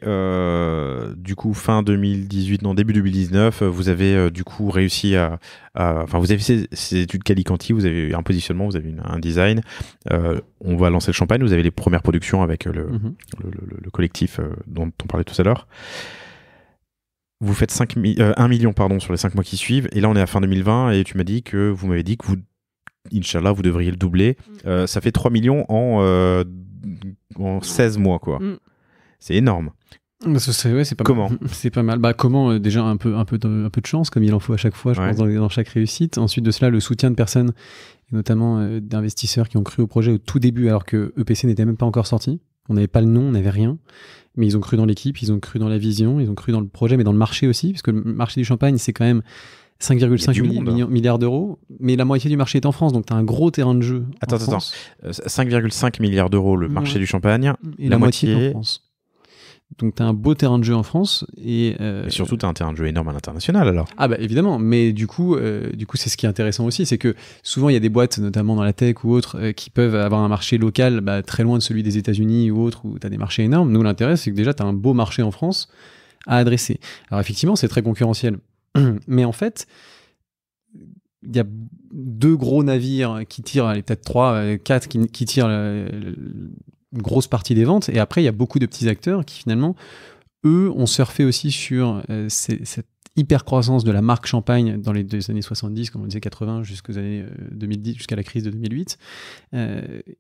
du coup fin 2018, non début 2019. Vous avez du coup réussi enfin vous avez fait ces études Calicanti, vous avez un positionnement, vous avez un design. On va lancer le champagne. Vous avez les premières productions avec le collectif dont on parlait tout à l'heure. Vous faites 1 million sur les 5 mois qui suivent. Et là, on est à fin 2020 et vous m'avez dit que vous, Inch'Allah, vous devriez le doubler. Ça fait 3 millions en 16 mois, quoi. C'est énorme. C'est pas comment mal. C'est pas mal. Comment déjà un peu de chance, comme il en faut à chaque fois, je pense, dans chaque réussite. Ensuite de cela, le soutien de personnes, et notamment d'investisseurs qui ont cru au projet au tout début, alors que EPC n'était même pas encore sorti. On n'avait pas le nom, on n'avait rien. Mais ils ont cru dans l'équipe, ils ont cru dans la vision, ils ont cru dans le projet, mais dans le marché aussi, parce que le marché du champagne, c'est quand même 5,5 milliards d'euros, mais la moitié du marché est en France, donc tu as un gros terrain de jeu. Attends. 5,5 milliards d'euros le marché du champagne, et la moitié en France. Donc tu as un beau terrain de jeu en France. Et surtout, tu as un terrain de jeu énorme à l'international alors. Ah bah évidemment, mais du coup c'est ce qui est intéressant aussi, c'est que souvent il y a des boîtes, notamment dans la tech ou autres, qui peuvent avoir un marché local très loin de celui des États-Unis ou autres, où tu as des marchés énormes. Nous, l'intérêt, c'est que déjà tu as un beau marché en France à adresser. Alors effectivement, c'est très concurrentiel. Mais en fait, il y a 2 gros navires qui tirent, peut-être 3, 4 qui tirent une grosse partie des ventes, et après il y a beaucoup de petits acteurs qui finalement, eux, ont surfé aussi sur cette hyper croissance de la marque Champagne dans les années 70, comme on disait 80, jusqu'aux années 2010, jusqu'à la crise de 2008,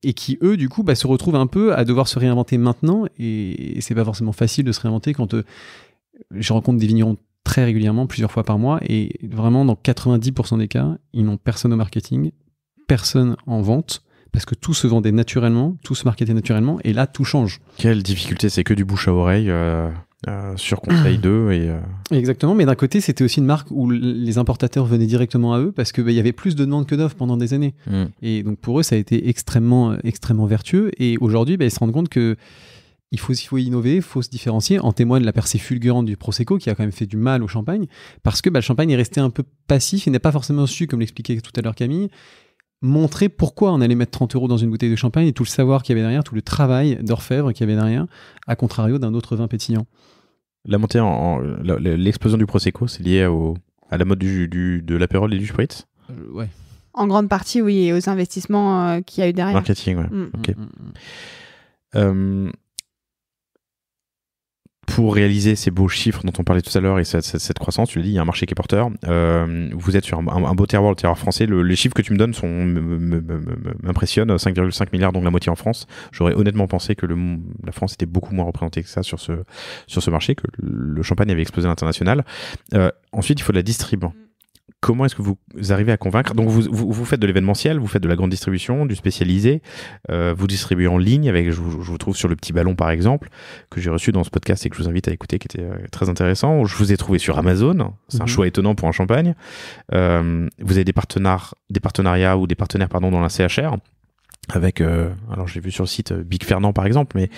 et qui, eux, du coup, se retrouvent un peu à devoir se réinventer maintenant, et c'est pas forcément facile de se réinventer quand je rencontre des vignerons très régulièrement, plusieurs fois par mois, et vraiment dans 90% des cas, ils n'ont personne au marketing, personne en vente, parce que tout se vendait naturellement, tout se marketait naturellement, et là, tout change. Quelle difficulté, c'est que du bouche à oreille sur conseil d'eux. Exactement, mais d'un côté, c'était aussi une marque où les importateurs venaient directement à eux, parce qu'il y avait plus de demandes que d'offres pendant des années. Et donc pour eux, ça a été extrêmement vertueux, et aujourd'hui, ils se rendent compte que il faut innover, il faut se différencier. En témoigne la percée fulgurante du Prosecco, qui a quand même fait du mal au champagne, parce que le champagne est resté un peu passif et n'a pas forcément su, comme l'expliquait tout à l'heure Camille, montrer pourquoi on allait mettre 30 € dans une bouteille de champagne et tout le savoir qu'il y avait derrière, tout le travail d'orfèvre qu'il y avait derrière, à contrario d'un autre vin pétillant. La montée l'explosion du Prosecco, c'est lié à la mode de l'apérol et du spritz. Ouais. En grande partie, oui, et aux investissements qu'il y a eu derrière. Marketing, ouais. Ok. Pour réaliser ces beaux chiffres dont on parlait tout à l'heure et cette croissance, tu l'as dit, il y a un marché qui est porteur. Vous êtes sur un beau terroir, le terroir français. Les chiffres que tu me donnes m'impressionnent. 5,5 milliards, donc la moitié en France. J'aurais honnêtement pensé que la France était beaucoup moins représentée que ça sur ce marché, que le champagne avait explosé à l'international. Ensuite, il faut de la distrib. Comment est-ce que vous arrivez à convaincre? Donc vous faites de l'événementiel, vous faites de la grande distribution, du spécialisé, vous distribuez en ligne avec, je vous trouve sur le Petit Ballon par exemple, que j'ai reçu dans ce podcast et que je vous invite à écouter, qui était très intéressant. Je vous ai trouvé sur Amazon, c'est un choix étonnant pour un champagne. Vous avez des partenariats ou des partenaires dans la CHR avec, alors j'ai vu sur le site Big Fernand par exemple, mais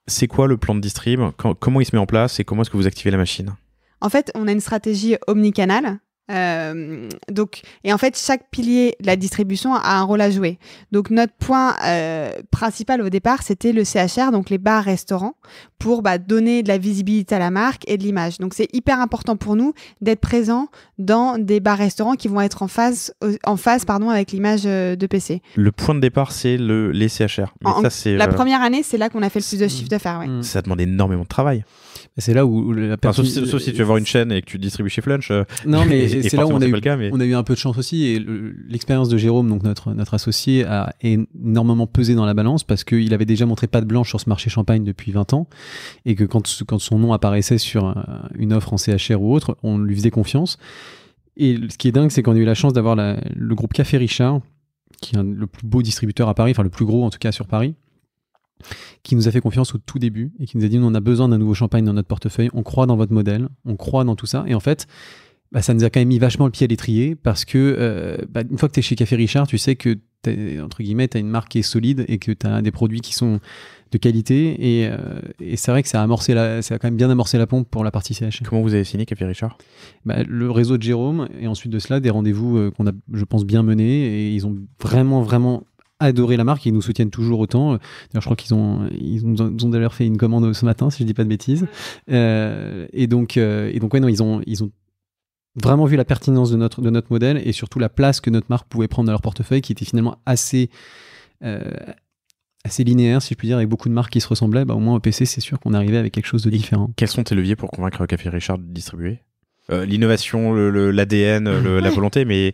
c'est quoi le plan de distrib? Comment il se met en place et comment est-ce que vous activez la machine? En fait, on a une stratégie omnicanal. Et en fait, chaque pilier de la distribution a un rôle à jouer. Donc, notre point principal au départ, c'était le CHR, donc les bars-restaurants, pour donner de la visibilité à la marque et de l'image. Donc, c'est hyper important pour nous d'être présents dans des bars-restaurants qui vont être en phase avec l'image de PC. Le point de départ, c'est les CHR. Mais la première année, c'est là qu'on a fait le plus de chiffre d'affaires. Ouais. Ça demande énormément de travail. C'est là où la personne... sauf si tu veux avoir une chaîne et que tu distribues chez Flunch. Non, mais c'est là où on a eu un peu de chance aussi. Et l'expérience de Jérôme, donc notre associé, a énormément pesé dans la balance parce qu'il avait déjà montré patte blanche sur ce marché champagne depuis 20 ans. Et que quand son nom apparaissait sur une offre en CHR ou autre, on lui faisait confiance. Et ce qui est dingue, c'est qu'on a eu la chance d'avoir le groupe Café Richard, qui est le plus beau distributeur à Paris, enfin le plus gros en tout cas sur Paris, qui nous a fait confiance au tout début et qui nous a dit, nous, on a besoin d'un nouveau champagne dans notre portefeuille, on croit dans votre modèle, on croit dans tout ça. Et en fait, ça nous a quand même mis vachement le pied à l'étrier parce que une fois que tu es chez Café Richard, tu sais que entre guillemets, tu as une marque qui est solide et que tu as des produits qui sont de qualité. Et c'est vrai que ça a quand même bien amorcé la pompe pour la partie CHR. Comment vous avez signé Café Richard ? Le réseau de Jérôme, et ensuite de cela, des rendez-vous qu'on a, je pense, bien menés. Et ils ont vraiment, vraiment adoré la marque et ils nous soutiennent toujours autant. D'ailleurs, je crois qu'ils ont d'ailleurs fait une commande ce matin, si je dis pas de bêtises. Et donc ouais, non, ils ont vraiment vu la pertinence de notre modèle et surtout la place que notre marque pouvait prendre dans leur portefeuille, qui était finalement assez linéaire, si je puis dire, avec beaucoup de marques qui se ressemblaient. Au moins, au PC, c'est sûr qu'on arrivait avec quelque chose de différent. Quels sont tes leviers pour convaincre Café Richard de distribuer ? L'innovation, l'ADN, la volonté, mais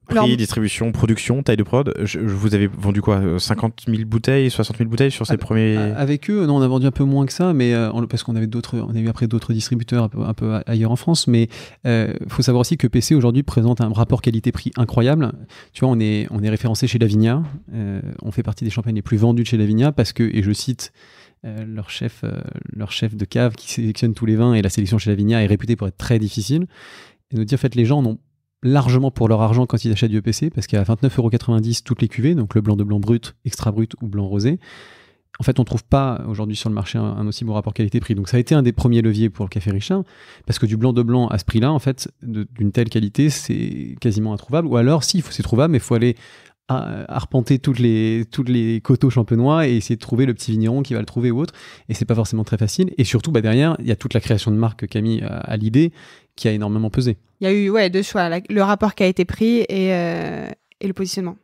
prix, distribution, production, taille de prod. Vous avez vendu quoi, 50 000 bouteilles, 60 000 bouteilles sur ces premiers... Avec eux, non, on a vendu un peu moins que ça, mais parce qu'on avait on a eu après d'autres distributeurs un peu ailleurs en France. Mais faut savoir aussi que PC aujourd'hui présente un rapport qualité-prix incroyable. Tu vois, on est référencé chez Lavinia. On fait partie des champagnes les plus vendus de chez Lavinia parce que, et je cite leur chef de cave qui sélectionne tous les vins, et la sélection chez Lavinia est réputée pour être très difficile. Et nous dire, en fait, les gens en ont largement pour leur argent quand ils achètent du EPC, parce qu'à 29,90 € toutes les cuvées, donc le blanc de blanc brut, extra brut ou blanc rosé, en fait on ne trouve pas aujourd'hui sur le marché un aussi bon rapport qualité-prix. Donc ça a été un des premiers leviers pour le Café Richard, parce que du blanc de blanc à ce prix-là, en fait, d'une telle qualité, c'est quasiment introuvable. Ou alors, si, c'est trouvable, mais il faut aller arpenter toutes les coteaux champenois et essayer de trouver le petit vigneron qui va le trouver ou autre, et c'est pas forcément très facile. Et surtout, derrière, il y a toute la création de marque que Camille a l'idée, qui a énormément pesé. Il y a eu deux choix, le rapport qui a été pris et le positionnement.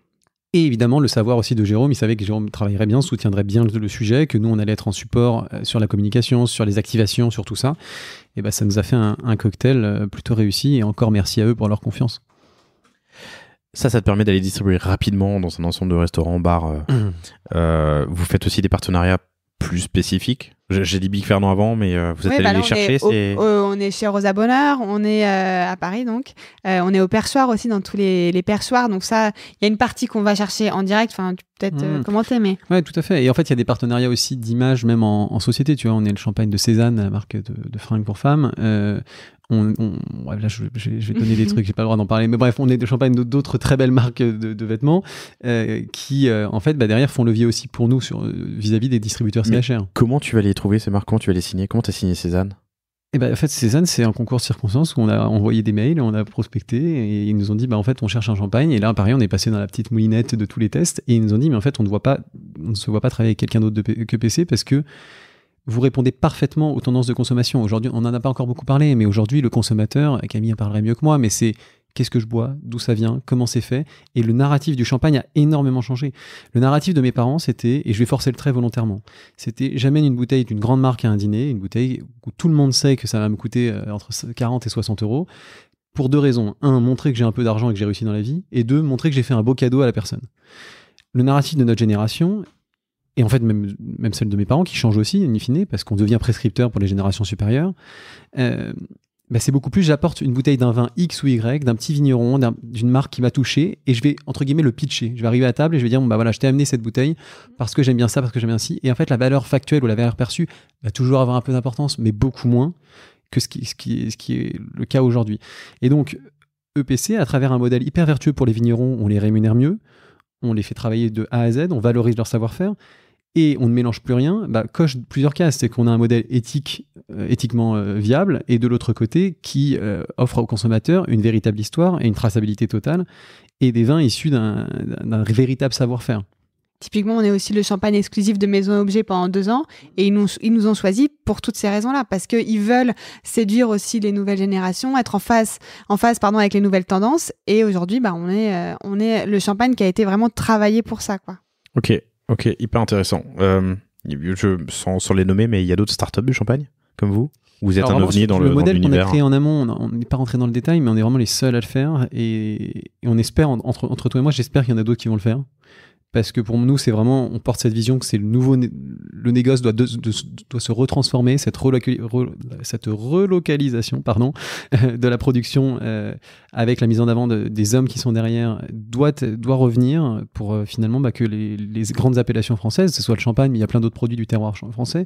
Et évidemment, le savoir aussi de Jérôme. Il savait que Jérôme travaillerait bien, soutiendrait bien le sujet, que nous, on allait être en support sur la communication, sur les activations, sur tout ça. Et ça nous a fait un cocktail plutôt réussi, et encore merci à eux pour leur confiance. Ça te permet d'aller distribuer rapidement dans un ensemble de restaurants, bars. Vous faites aussi des partenariats plus spécifiques. J'ai dit Big Fernand avant, mais vous êtes allé les chercher. On est chez Rosa Bonheur, on est à Paris, donc. On est au perchoir aussi, dans tous les perchoirs. Donc ça, il y a une partie qu'on va chercher en direct. Enfin, tu peux peut-être commenter, mais... Oui, tout à fait. Et en fait, il y a des partenariats aussi d'image, même en société. Tu vois, on est le champagne de Cézanne, la marque de fringues pour femmes. Là, je vais donner des trucs, j'ai pas le droit d'en parler, mais bref, on est de champagne d'autres très belles marques de vêtements qui, en fait, derrière font levier aussi pour nous vis-à-vis des distributeurs CHR. Comment tu vas les trouver, ces marques ? Comment tu vas les signer ? Comment tu as signé Cézanne ? En fait, Cézanne, c'est un concours de circonstances où on a envoyé des mails, on a prospecté, et ils nous ont dit, en fait, on cherche un champagne. Et là, pareil, on est passé dans la petite moulinette de tous les tests, et ils nous ont dit, mais en fait, on ne se voit pas travailler avec quelqu'un d'autre que PC, parce que vous répondez parfaitement aux tendances de consommation. Aujourd'hui, on n'en a pas encore beaucoup parlé, mais aujourd'hui, le consommateur, Camille en parlerait mieux que moi, mais c'est qu'est-ce que je bois, d'où ça vient, comment c'est fait. Et le narratif du champagne a énormément changé. Le narratif de mes parents, c'était, et je vais forcer le trait volontairement, c'était j'amène une bouteille d'une grande marque à un dîner, une bouteille où tout le monde sait que ça va me coûter entre 40 et 60 €, pour deux raisons. Un, montrer que j'ai un peu d'argent et que j'ai réussi dans la vie, et deux, montrer que j'ai fait un beau cadeau à la personne. Le narratif de notre génération, et en fait même celle de mes parents, qui change aussi, in fine, parce qu'on devient prescripteur pour les générations supérieures, c'est beaucoup plus, j'apporte une bouteille d'un vin X ou Y, d'un petit vigneron, d'une marque qui m'a touché, et je vais, entre guillemets, le pitcher. Je vais arriver à table et je vais dire, je t'ai amené cette bouteille parce que j'aime bien ça, parce que j'aime bien ci. Et en fait, la valeur factuelle ou la valeur perçue va toujours avoir un peu d'importance, mais beaucoup moins que ce qui est le cas aujourd'hui. Et donc, EPC, à travers un modèle hyper vertueux pour les vignerons, on les rémunère mieux, on les fait travailler de A à Z, on valorise leur savoir-faire, et on ne mélange plus rien, coche plusieurs cases. C'est qu'on a un modèle éthiquement viable, et de l'autre côté, qui offre aux consommateurs une véritable histoire et une traçabilité totale, et des vins issus d'un véritable savoir-faire. Typiquement, on est aussi le champagne exclusif de Maison Objet pendant 2 ans, et ils nous ont choisis pour toutes ces raisons-là, parce qu'ils veulent séduire aussi les nouvelles générations, être en phase avec les nouvelles tendances, et aujourd'hui, on est le champagne qui a été vraiment travaillé pour ça, quoi. Ok, hyper intéressant. Sans les nommer, mais il y a d'autres startups du champagne, comme vous ? Vous êtes un ovni dans le modèle qu'on l'univers. A créé en amont, on n'est pas rentré dans le détail, mais on est vraiment les seuls à le faire, et on espère, entre toi et moi, j'espère qu'il y en a d'autres qui vont le faire. Parce que pour nous, c'est vraiment, on porte cette vision que c'est le négoce doit se retransformer, cette relocalisation, de la production avec la mise en avant des hommes qui sont derrière, doit revenir pour finalement que les grandes appellations françaises, que ce soit le champagne, mais il y a plein d'autres produits du terroir français,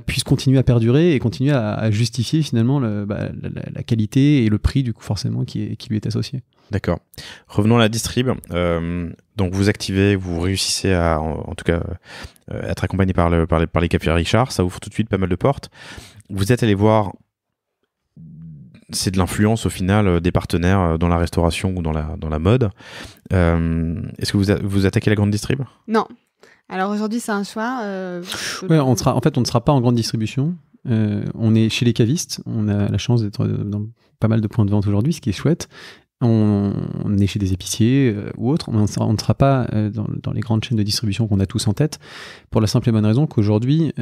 puissent continuer à perdurer et continuer à justifier finalement la qualité et le prix du coup forcément qui lui est associé. D'accord. Revenons à la distrib. Donc vous activez, vous réussissez à, en tout cas, être accompagné par les Cafés Richard. Ça ouvre tout de suite pas mal de portes. Vous êtes allé voir, c'est de l'influence au final des partenaires dans la restauration ou dans la mode. Est-ce que vous attaquez la grande distrib ? Non. Alors aujourd'hui, c'est un choix. Ouais, on ne sera pas en grande distribution. On est chez les cavistes. On a la chance d'être dans pas mal de points de vente aujourd'hui, ce qui est chouette. On est chez des épiciers ou autres. On ne sera pas dans les grandes chaînes de distribution qu'on a tous en tête, pour la simple et bonne raison qu'aujourd'hui,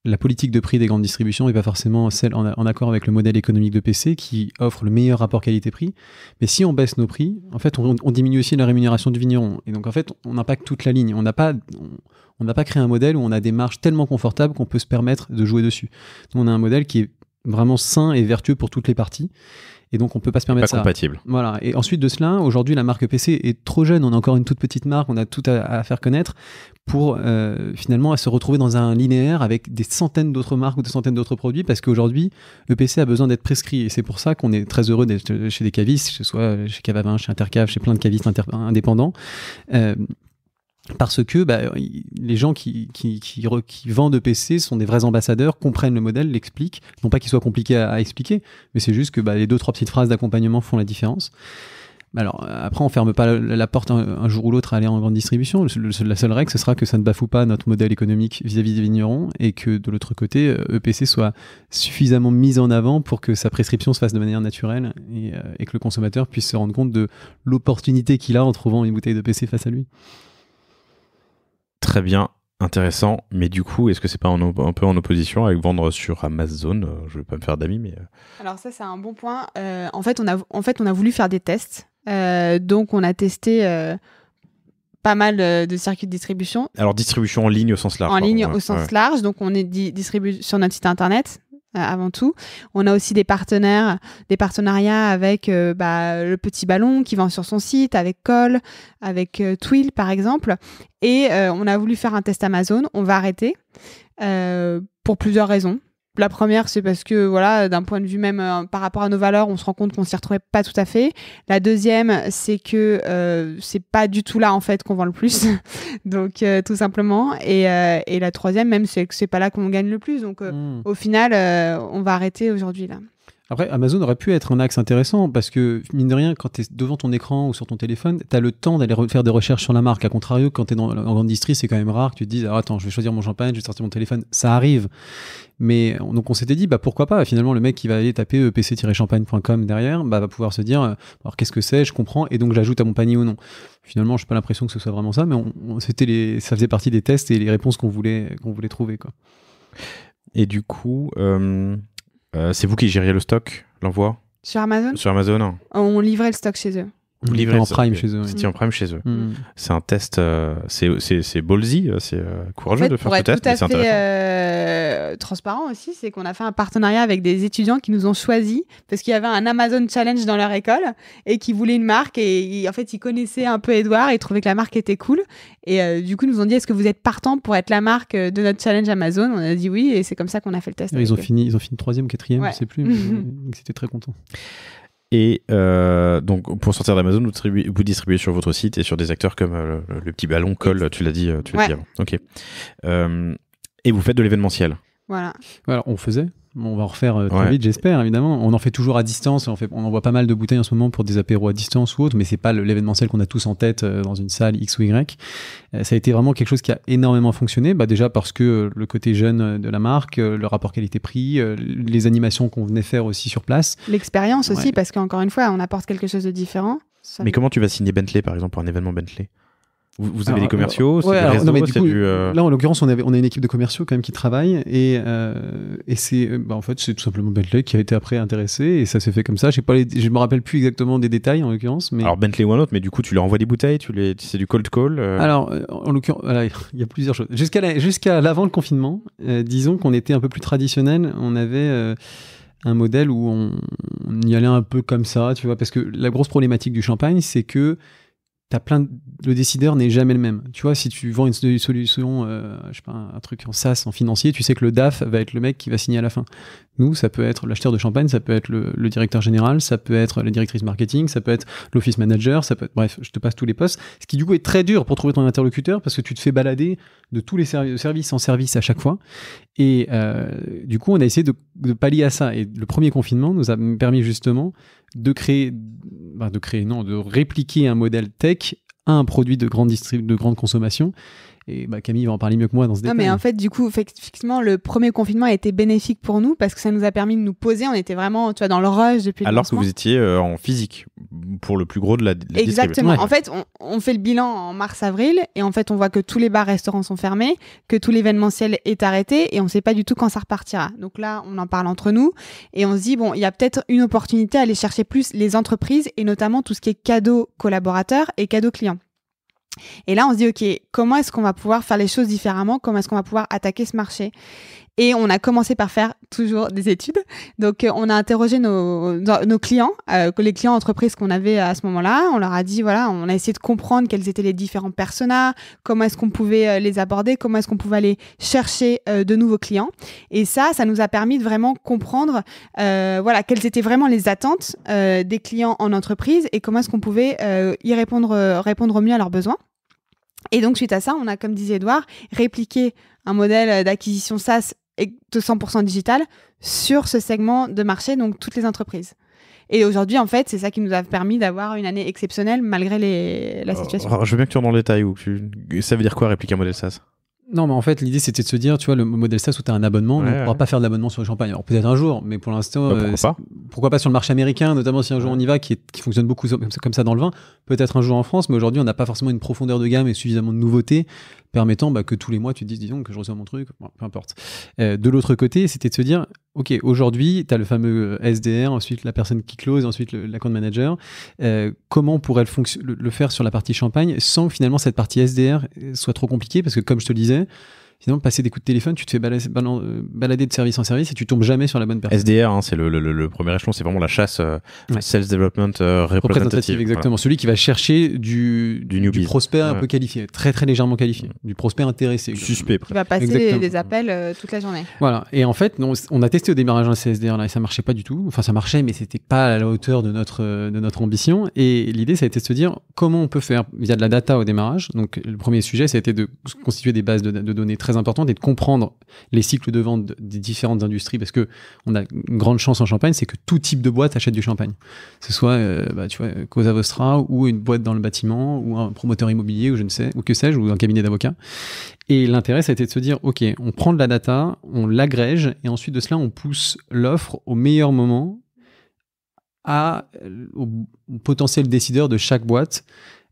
la politique de prix des grandes distributions n'est pas forcément celle en accord avec le modèle économique de PC qui offre le meilleur rapport qualité-prix. Mais si on baisse nos prix, en fait, on diminue aussi la rémunération du vigneron. Et donc, en fait, on impacte toute la ligne. On n'a pas créé un modèle où on a des marges tellement confortables qu'on peut se permettre de jouer dessus. Donc, on a un modèle qui est vraiment sain et vertueux pour toutes les parties. Et donc, on peut pas se permettre ça. Pas compatible. Voilà. Et ensuite de cela, aujourd'hui, la marque PC est trop jeune. On a encore une toute petite marque. On a tout à faire connaître pour finalement se retrouver dans un linéaire avec des centaines d'autres marques ou des centaines d'autres produits, parce qu'aujourd'hui, EPC a besoin d'être prescrit. Et c'est pour ça qu'on est très heureux d'être chez des cavistes, que ce soit chez Cavavin, chez Intercave, chez plein de cavistes indépendants. Parce que les gens qui vendent EPC sont des vrais ambassadeurs, comprennent le modèle, l'expliquent. Non pas qu'il soit compliqué à expliquer, mais c'est juste que les 2-3 petites phrases d'accompagnement font la différence. Alors après, on ferme pas la porte un jour ou l'autre à aller en grande distribution. La seule règle, ce sera que ça ne bafoue pas notre modèle économique vis-à-vis des vignerons, et que de l'autre côté, EPC soit suffisamment mis en avant pour que sa prescription se fasse de manière naturelle et que le consommateur puisse se rendre compte de l'opportunité qu'il a en trouvant une bouteille d'EPC face à lui. Très bien, intéressant. Mais du coup, est-ce que c'est pas un peu en opposition avec vendre sur Amazon ? Je ne vais pas me faire d'amis, mais... Alors ça, c'est un bon point. En fait, on a voulu faire des tests. Donc, on a testé pas mal de circuits de distribution. Alors, distribution en ligne au sens large. En ligne au sens large. Donc, on est distribué sur notre site internet. Avant tout, on a aussi des partenariats avec le Petit Ballon qui vend sur son site, avec Cole, avec Twill par exemple, et on a voulu faire un test Amazon. On va arrêter pour plusieurs raisons. La première, c'est parce que d'un point de vue même par rapport à nos valeurs, on se rend compte qu'on s'y retrouvait pas tout à fait. La deuxième, c'est que c'est pas du tout là en fait qu'on vend le plus, donc tout simplement. Et la troisième, même, c'est que c'est pas là qu'on gagne le plus. Donc au final, on va arrêter aujourd'hui là. Après, Amazon aurait pu être un axe intéressant parce que, mine de rien, quand tu es devant ton écran ou sur ton téléphone, tu as le temps d'aller faire des recherches sur la marque. À contrario, quand tu es en grande distri, c'est quand même rare que tu te dises attends, je vais choisir mon champagne, je vais sortir mon téléphone. Ça arrive. Mais donc on s'était dit pourquoi pas. Finalement, le mec qui va aller taper epc-champagne.com derrière va pouvoir se dire alors qu'est-ce que c'est, je comprends, et donc j'ajoute à mon panier ou non. Finalement, je n'ai pas l'impression que ce soit vraiment ça, mais ça faisait partie des tests et les réponses qu'on voulait trouver, quoi. Et du coup... c'est vous qui gériez le stock, l'envoi ? Sur Amazon ? Sur Amazon. On livrait le stock chez eux. Vous livrez en prime chez eux. C'était en prime chez eux. C'est un test, c'est ballsy, c'est courageux de faire ce test, mais c'est intéressant. Tout à fait transparent aussi, c'est qu'on a fait un partenariat avec des étudiants qui nous ont choisis parce qu'il y avait un Amazon Challenge dans leur école et qui voulaient une marque, et en fait ils connaissaient un peu Edouard et ils trouvaient que la marque était cool, et du coup ils nous ont dit est-ce que vous êtes partant pour être la marque de notre challenge Amazon ? On a dit oui, et c'est comme ça qu'on a fait le test. Ils ont fini 3e, 4e, je sais plus, mais ils étaient très contents. Et donc pour sortir d'Amazon, vous distribuez sur votre site et sur des acteurs comme le Petit Ballon, Cole, tu l'as dit avant. Ok. Et vous faites de l'événementiel. Voilà. On faisait. On va en refaire très vite, j'espère, évidemment. On en fait toujours à distance. On envoie pas mal de bouteilles en ce moment pour des apéros à distance ou autre, mais c'est pas l'événementiel qu'on a tous en tête dans une salle X ou Y. Ça a été vraiment quelque chose qui a énormément fonctionné. Déjà parce que le côté jeune de la marque, le rapport qualité-prix, les animations qu'on venait faire aussi sur place. L'expérience aussi, parce qu'encore une fois, on apporte quelque chose de différent. Mais comment tu vas signer Bentley, par exemple, pour un événement Bentley ? Vous avez des commerciaux, c'est du réseau, non, mais c'est du... Là, en l'occurrence, on a une équipe de commerciaux quand même qui travaille, et c'est, en fait, c'est tout simplement Bentley qui a été après intéressé, et ça s'est fait comme ça. Je me rappelle plus exactement des détails en l'occurrence, mais... Alors Bentley ou un autre, mais du coup, tu leur envoies des bouteilles, c'est du cold call. Alors, en l'occurrence, il y a plusieurs choses. Jusqu'à l'avant le confinement, disons qu'on était un peu plus traditionnel. On avait un modèle où on y allait un peu comme ça, tu vois, parce que la grosse problématique du champagne, c'est que le décideur n'est jamais le même. Tu vois, si tu vends une solution, je sais pas, un truc en SaaS, en financier, tu sais que le DAF va être le mec qui va signer à la fin. Nous, ça peut être l'acheteur de champagne, ça peut être le directeur général, ça peut être la directrice marketing, ça peut être l'office manager, ça peut être, bref, je te passe tous les postes. Ce qui, du coup, est très dur pour trouver ton interlocuteur parce que tu te fais balader de tous les services en service à chaque fois. Et du coup, on a essayé de pallier à ça. Et le premier confinement nous a permis justement de répliquer un modèle tech à un produit de grande consommation. Et Camille va en parler mieux que moi dans ce détail. Non, mais en fait, du coup, effectivement, le premier confinement a été bénéfique pour nous parce que ça nous a permis de nous poser. On était vraiment, tu vois, dans le rush depuis le lancement. Alors que vous étiez en physique pour le plus gros de la Exactement. Ouais. En fait, on fait le bilan en mars-avril et en fait, on voit que tous les bars, restaurants sont fermés, que tout l'événementiel est arrêté et on ne sait pas du tout quand ça repartira. Donc là, on en parle entre nous et on se dit, bon, il y a peut-être une opportunité à aller chercher plus les entreprises et notamment tout ce qui est cadeaux collaborateurs et cadeaux clients. Et là, on se dit, OK, comment est-ce qu'on va pouvoir faire les choses différemment? Comment est-ce qu'on va pouvoir attaquer ce marché? Et on a commencé par faire toujours des études. Donc, on a interrogé nos clients, les clients entreprises qu'on avait à ce moment-là. On leur a dit, voilà, on a essayé de comprendre quels étaient les différents personas, comment est-ce qu'on pouvait les aborder, comment est-ce qu'on pouvait aller chercher de nouveaux clients. Et ça nous a permis de vraiment comprendre, quelles étaient vraiment les attentes des clients en entreprise et comment est-ce qu'on pouvait y répondre au mieux à leurs besoins. Et donc, suite à ça, on a, comme disait Edouard, répliqué un modèle d'acquisition SaaS de 100% digital sur ce segment de marché, donc toutes les entreprises. Et aujourd'hui, en fait, c'est ça qui nous a permis d'avoir une année exceptionnelle malgré la situation. Alors, je veux bien que tu rentres dans le détail. Ça veut dire quoi, répliquer un modèle SaaS? Non, mais en fait, l'idée, c'était de se dire, tu vois, le modèle SaaS où tu as un abonnement, on ne pourra pas faire de l'abonnement sur le champagne. Alors, peut-être un jour, mais pour l'instant, pourquoi pas sur le marché américain, notamment si un jour on y va, qui fonctionne beaucoup comme ça dans le vin, peut-être un jour en France, mais aujourd'hui, on n'a pas forcément une profondeur de gamme et suffisamment de nouveautés permettant que tous les mois, tu te dises, disons, que je reçois mon truc, peu importe. De l'autre côté, c'était de se dire, OK, aujourd'hui, tu as le fameux SDR, ensuite la personne qui close, ensuite l'account manager. Comment on pourrait le faire sur la partie champagne sans que finalement cette partie SDR soit trop compliquée? Parce que comme je te le disais, sinon, passer des coups de téléphone, tu te fais balader de service en service et tu tombes jamais sur la bonne personne. SDR, c'est le premier échelon, c'est vraiment la chasse Sales Development Representative. Exactement. Voilà. Celui qui va chercher du prospect un peu qualifié, très très légèrement qualifié, du prospect intéressé. Suspect. Qui va passer des appels toute la journée. Voilà. Et en fait, on a testé au démarrage un CSDR là et ça marchait pas du tout. Enfin, ça marchait, mais c'était pas à la hauteur de notre ambition. Et l'idée, ça a été de se dire comment on peut faire via de la data au démarrage. Donc, le premier sujet, ça a été de constituer des bases de données très importante et de comprendre les cycles de vente des différentes industries parce que on a une grande chance en Champagne, c'est que tout type de boîte achète du champagne. Que ce soit, tu vois, Cosa Vostra ou une boîte dans le bâtiment ou un promoteur immobilier ou je ne sais, ou que sais-je, ou un cabinet d'avocats. Et l'intérêt, ça a été de se dire, OK, on prend de la data, on l'agrège et ensuite de cela, on pousse l'offre au meilleur moment au potentiel décideur de chaque boîte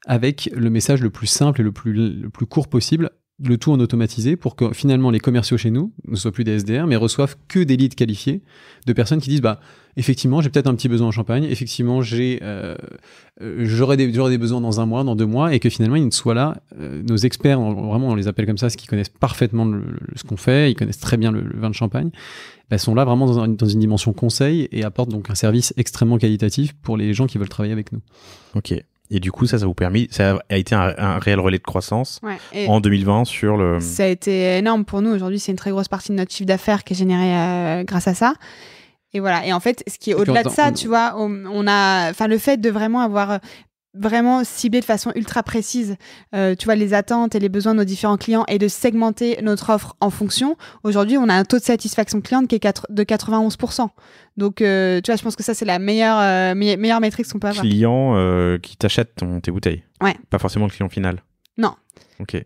avec le message le plus simple et le plus court possible, le tout en automatisé pour que finalement les commerciaux chez nous ne soient plus des SDR mais reçoivent que des leads qualifiés de personnes qui disent effectivement j'ai peut-être un petit besoin en Champagne, effectivement j'aurai des besoins dans un mois, dans 2 mois et que finalement ils soient là, nos experts, vraiment on les appelle comme ça, ceux qui connaissent parfaitement ce qu'on fait, ils connaissent très bien le vin de Champagne, sont là vraiment dans une dimension conseil et apportent donc un service extrêmement qualitatif pour les gens qui veulent travailler avec nous. Ok. Et du coup, ça vous permis, ça a été un réel relais de croissance en 2020 sur le... Ça a été énorme pour nous. Aujourd'hui, c'est une très grosse partie de notre chiffre d'affaires qui est générée grâce à ça. Et voilà. Et en fait, ce qui est au-delà de ça, tu vois, on a, le fait de vraiment avoir vraiment ciblé de façon ultra précise, tu vois, les attentes et les besoins de nos différents clients et de segmenter notre offre en fonction. Aujourd'hui, on a un taux de satisfaction client qui est de 91%. Donc, tu vois, je pense que ça, c'est la meilleure métrique qu'on peut avoir. Client qui t'achète tes bouteilles. Ouais. Pas forcément le client final. Non. Ok.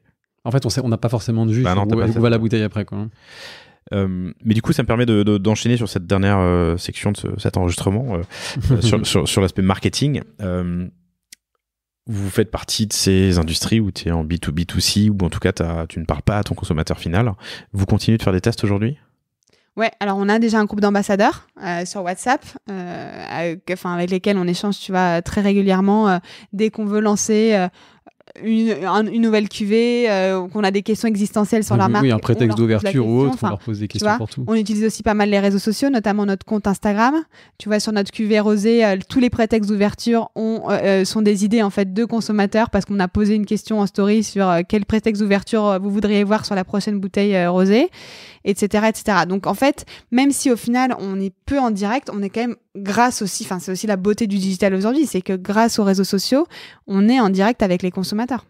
En fait, on n'a pas forcément de vue sur où va la bouteille après, quoi. Mais du coup, ça me permet d'enchaîner sur cette dernière section de cet enregistrement sur l'aspect marketing. Vous faites partie de ces industries où tu es en B2B2C, ou en tout cas tu ne parles pas à ton consommateur final. Vous continuez de faire des tests aujourd'hui ? Ouais, alors on a déjà un groupe d'ambassadeurs sur WhatsApp avec lesquels on échange, tu vois, très régulièrement dès qu'on veut lancer une nouvelle cuvée, qu'on a des questions existentielles sur leur marque. Oui, un prétexte d'ouverture ou autre, on leur pose des questions pour tout. On utilise aussi pas mal les réseaux sociaux, notamment notre compte Instagram. Tu vois, sur notre cuvée rosée, tous les prétextes d'ouverture sont des idées en fait de consommateurs parce qu'on a posé une question en story sur quel prétexte d'ouverture vous voudriez voir sur la prochaine bouteille rosée, etc., etc. Donc en fait, même si au final on est peu en direct, on est quand même c'est aussi la beauté du digital aujourd'hui, c'est que grâce aux réseaux sociaux, on est en direct avec les consommateurs.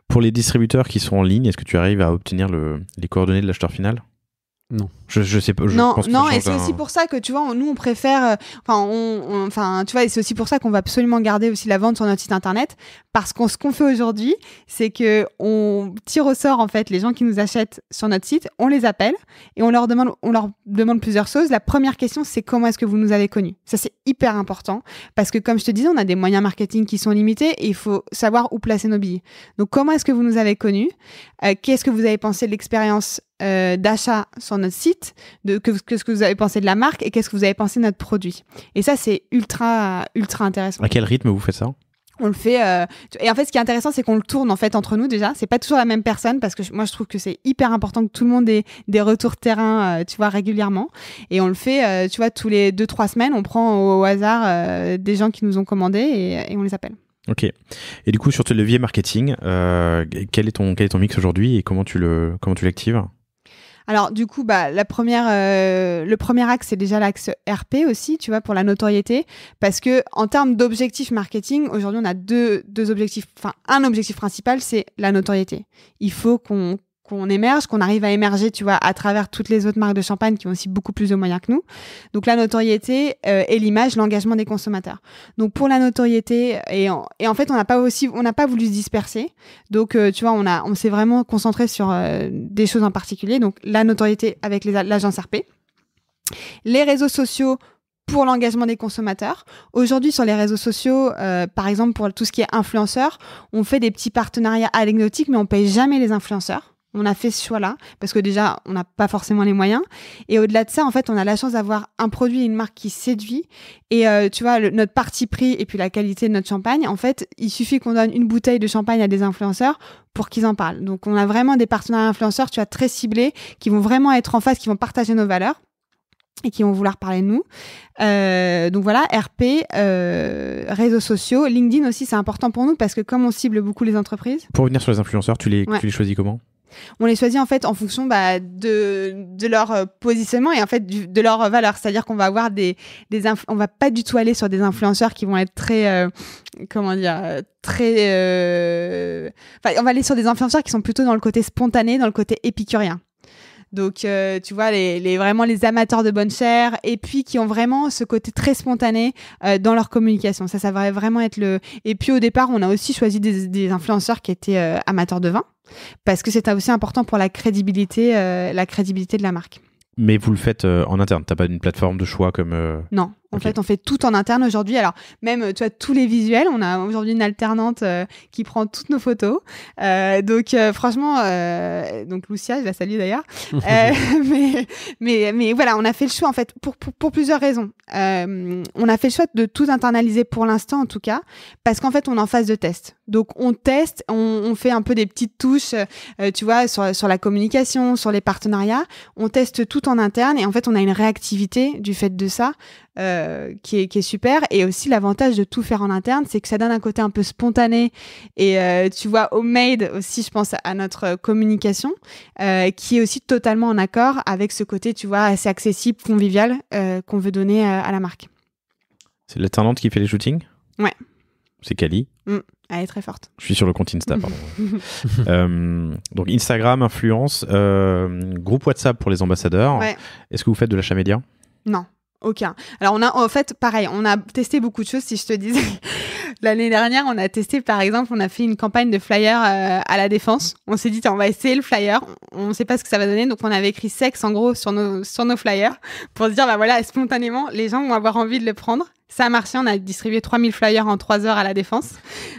Pour les distributeurs qui sont en ligne, est-ce que tu arrives à obtenir les coordonnées de l'acheteur final ? Non. Je sais pas. Non, et c'est aussi pour ça que tu vois, nous on préfère, tu vois, et c'est aussi pour ça qu'on va absolument garder aussi la vente sur notre site internet, parce ce qu'on fait aujourd'hui, c'est que on tire au sort en fait les gens qui nous achètent sur notre site, on les appelle et on leur demande plusieurs choses. La première question, c'est comment est-ce que vous nous avez connus. Ça c'est hyper important parce que comme je te disais, on a des moyens marketing qui sont limités et il faut savoir où placer nos billets. Donc comment est-ce que vous nous avez connus, qu'est-ce que vous avez pensé de l'expérience d'achat sur notre site, qu'est-ce que vous avez pensé de la marque et qu'est-ce que vous avez pensé de notre produit. Et ça, c'est ultra intéressant. À quel rythme vous faites ça ? On le fait et en fait ce qui est intéressant c'est qu'on le tourne en fait entre nous déjà, c'est pas toujours la même personne parce que moi je trouve que c'est hyper important que tout le monde ait des retours terrain tu vois régulièrement et on le fait tu vois tous les 2-3 semaines on prend au hasard des gens qui nous ont commandé et on les appelle. Ok. Et du coup sur tes leviers marketing quel est ton mix aujourd'hui et comment tu l'actives ? Alors du coup, le premier axe, c'est déjà l'axe RP aussi, tu vois, pour la notoriété, parce que en termes d'objectifs marketing, aujourd'hui, on a deux objectifs. Enfin, un objectif principal, c'est la notoriété. Il faut qu'on émerge, qu'on arrive à émerger, tu vois, à travers toutes les autres marques de champagne qui ont aussi beaucoup plus de moyens que nous. Donc la notoriété et l'image, l'engagement des consommateurs. Donc pour la notoriété et en fait on n'a pas voulu se disperser. Donc tu vois, on s'est vraiment concentré sur des choses en particulier. Donc la notoriété avec l'agence RP, les réseaux sociaux pour l'engagement des consommateurs. Aujourd'hui, sur les réseaux sociaux, par exemple, pour tout ce qui est influenceurs, on fait des petits partenariats anecdotiques, mais on paye jamais les influenceurs. On a fait ce choix-là parce que déjà, on n'a pas forcément les moyens. Et au-delà de ça, en fait, on a la chance d'avoir un produit et une marque qui séduit. Et tu vois, notre parti pris et puis la qualité de notre champagne, en fait, il suffit qu'on donne une bouteille de champagne à des influenceurs pour qu'ils en parlent. Donc, on a vraiment des partenaires influenceurs, tu vois, très ciblés, qui vont vraiment être en face, qui vont partager nos valeurs et qui vont vouloir parler de nous. Donc voilà, RP, réseaux sociaux, LinkedIn aussi, c'est important pour nous parce que comme on cible beaucoup les entreprises... Pour revenir sur les influenceurs, tu les choisis comment ? On les choisit en fait en fonction de leur positionnement et en fait de leur valeur. C'est-à-dire qu'on va avoir on va pas du tout aller sur des influenceurs qui vont être très on va aller sur des influenceurs qui sont plutôt dans le côté spontané, dans le côté épicurien. Donc, tu vois, vraiment les amateurs de bonne chère et puis qui ont vraiment ce côté très spontané dans leur communication. Ça va vraiment être Et puis, au départ, on a aussi choisi des influenceurs qui étaient amateurs de vin parce que c'était aussi important pour la crédibilité de la marque. Mais vous le faites en interne, t'as pas une plateforme de choix comme... Non, en fait, on fait tout en interne aujourd'hui. Alors, même, tu vois, tous les visuels, on a aujourd'hui une alternante qui prend toutes nos photos. Donc, franchement, donc Lucia, je la salue d'ailleurs. Mais voilà, on a fait le choix, en fait, pour plusieurs raisons. On a fait le choix de tout internaliser pour l'instant, en tout cas, parce qu'en fait, on est en phase de test. Donc, on teste, on fait un peu des petites touches, tu vois, sur la communication, sur les partenariats. On teste tout en interne et en fait, on a une réactivité du fait de ça qui est super. Et aussi, l'avantage de tout faire en interne, c'est que ça donne un côté un peu spontané et tu vois, homemade aussi, je pense, à notre communication, qui est aussi totalement en accord avec ce côté, tu vois, assez accessible, convivial qu'on veut donner à la marque. C'est l'alternante qui fait les shootings ? Ouais. C'est Cali. Elle est très forte. Je suis sur le compte Insta, pardon. Donc Instagram, influence, groupe WhatsApp pour les ambassadeurs. Ouais. Est-ce que vous faites de l'achat média ? Non, aucun. Alors en fait, pareil, on a testé beaucoup de choses, si je te disais. L'année dernière, on a testé, par exemple, on a fait une campagne de flyers à la Défense. On s'est dit, on va essayer le flyer. On ne sait pas ce que ça va donner. Donc, on avait écrit sexe, en gros, sur nos flyers pour se dire, voilà, spontanément, les gens vont avoir envie de le prendre. Ça a marché, on a distribué 3000 flyers en 3 heures à la Défense,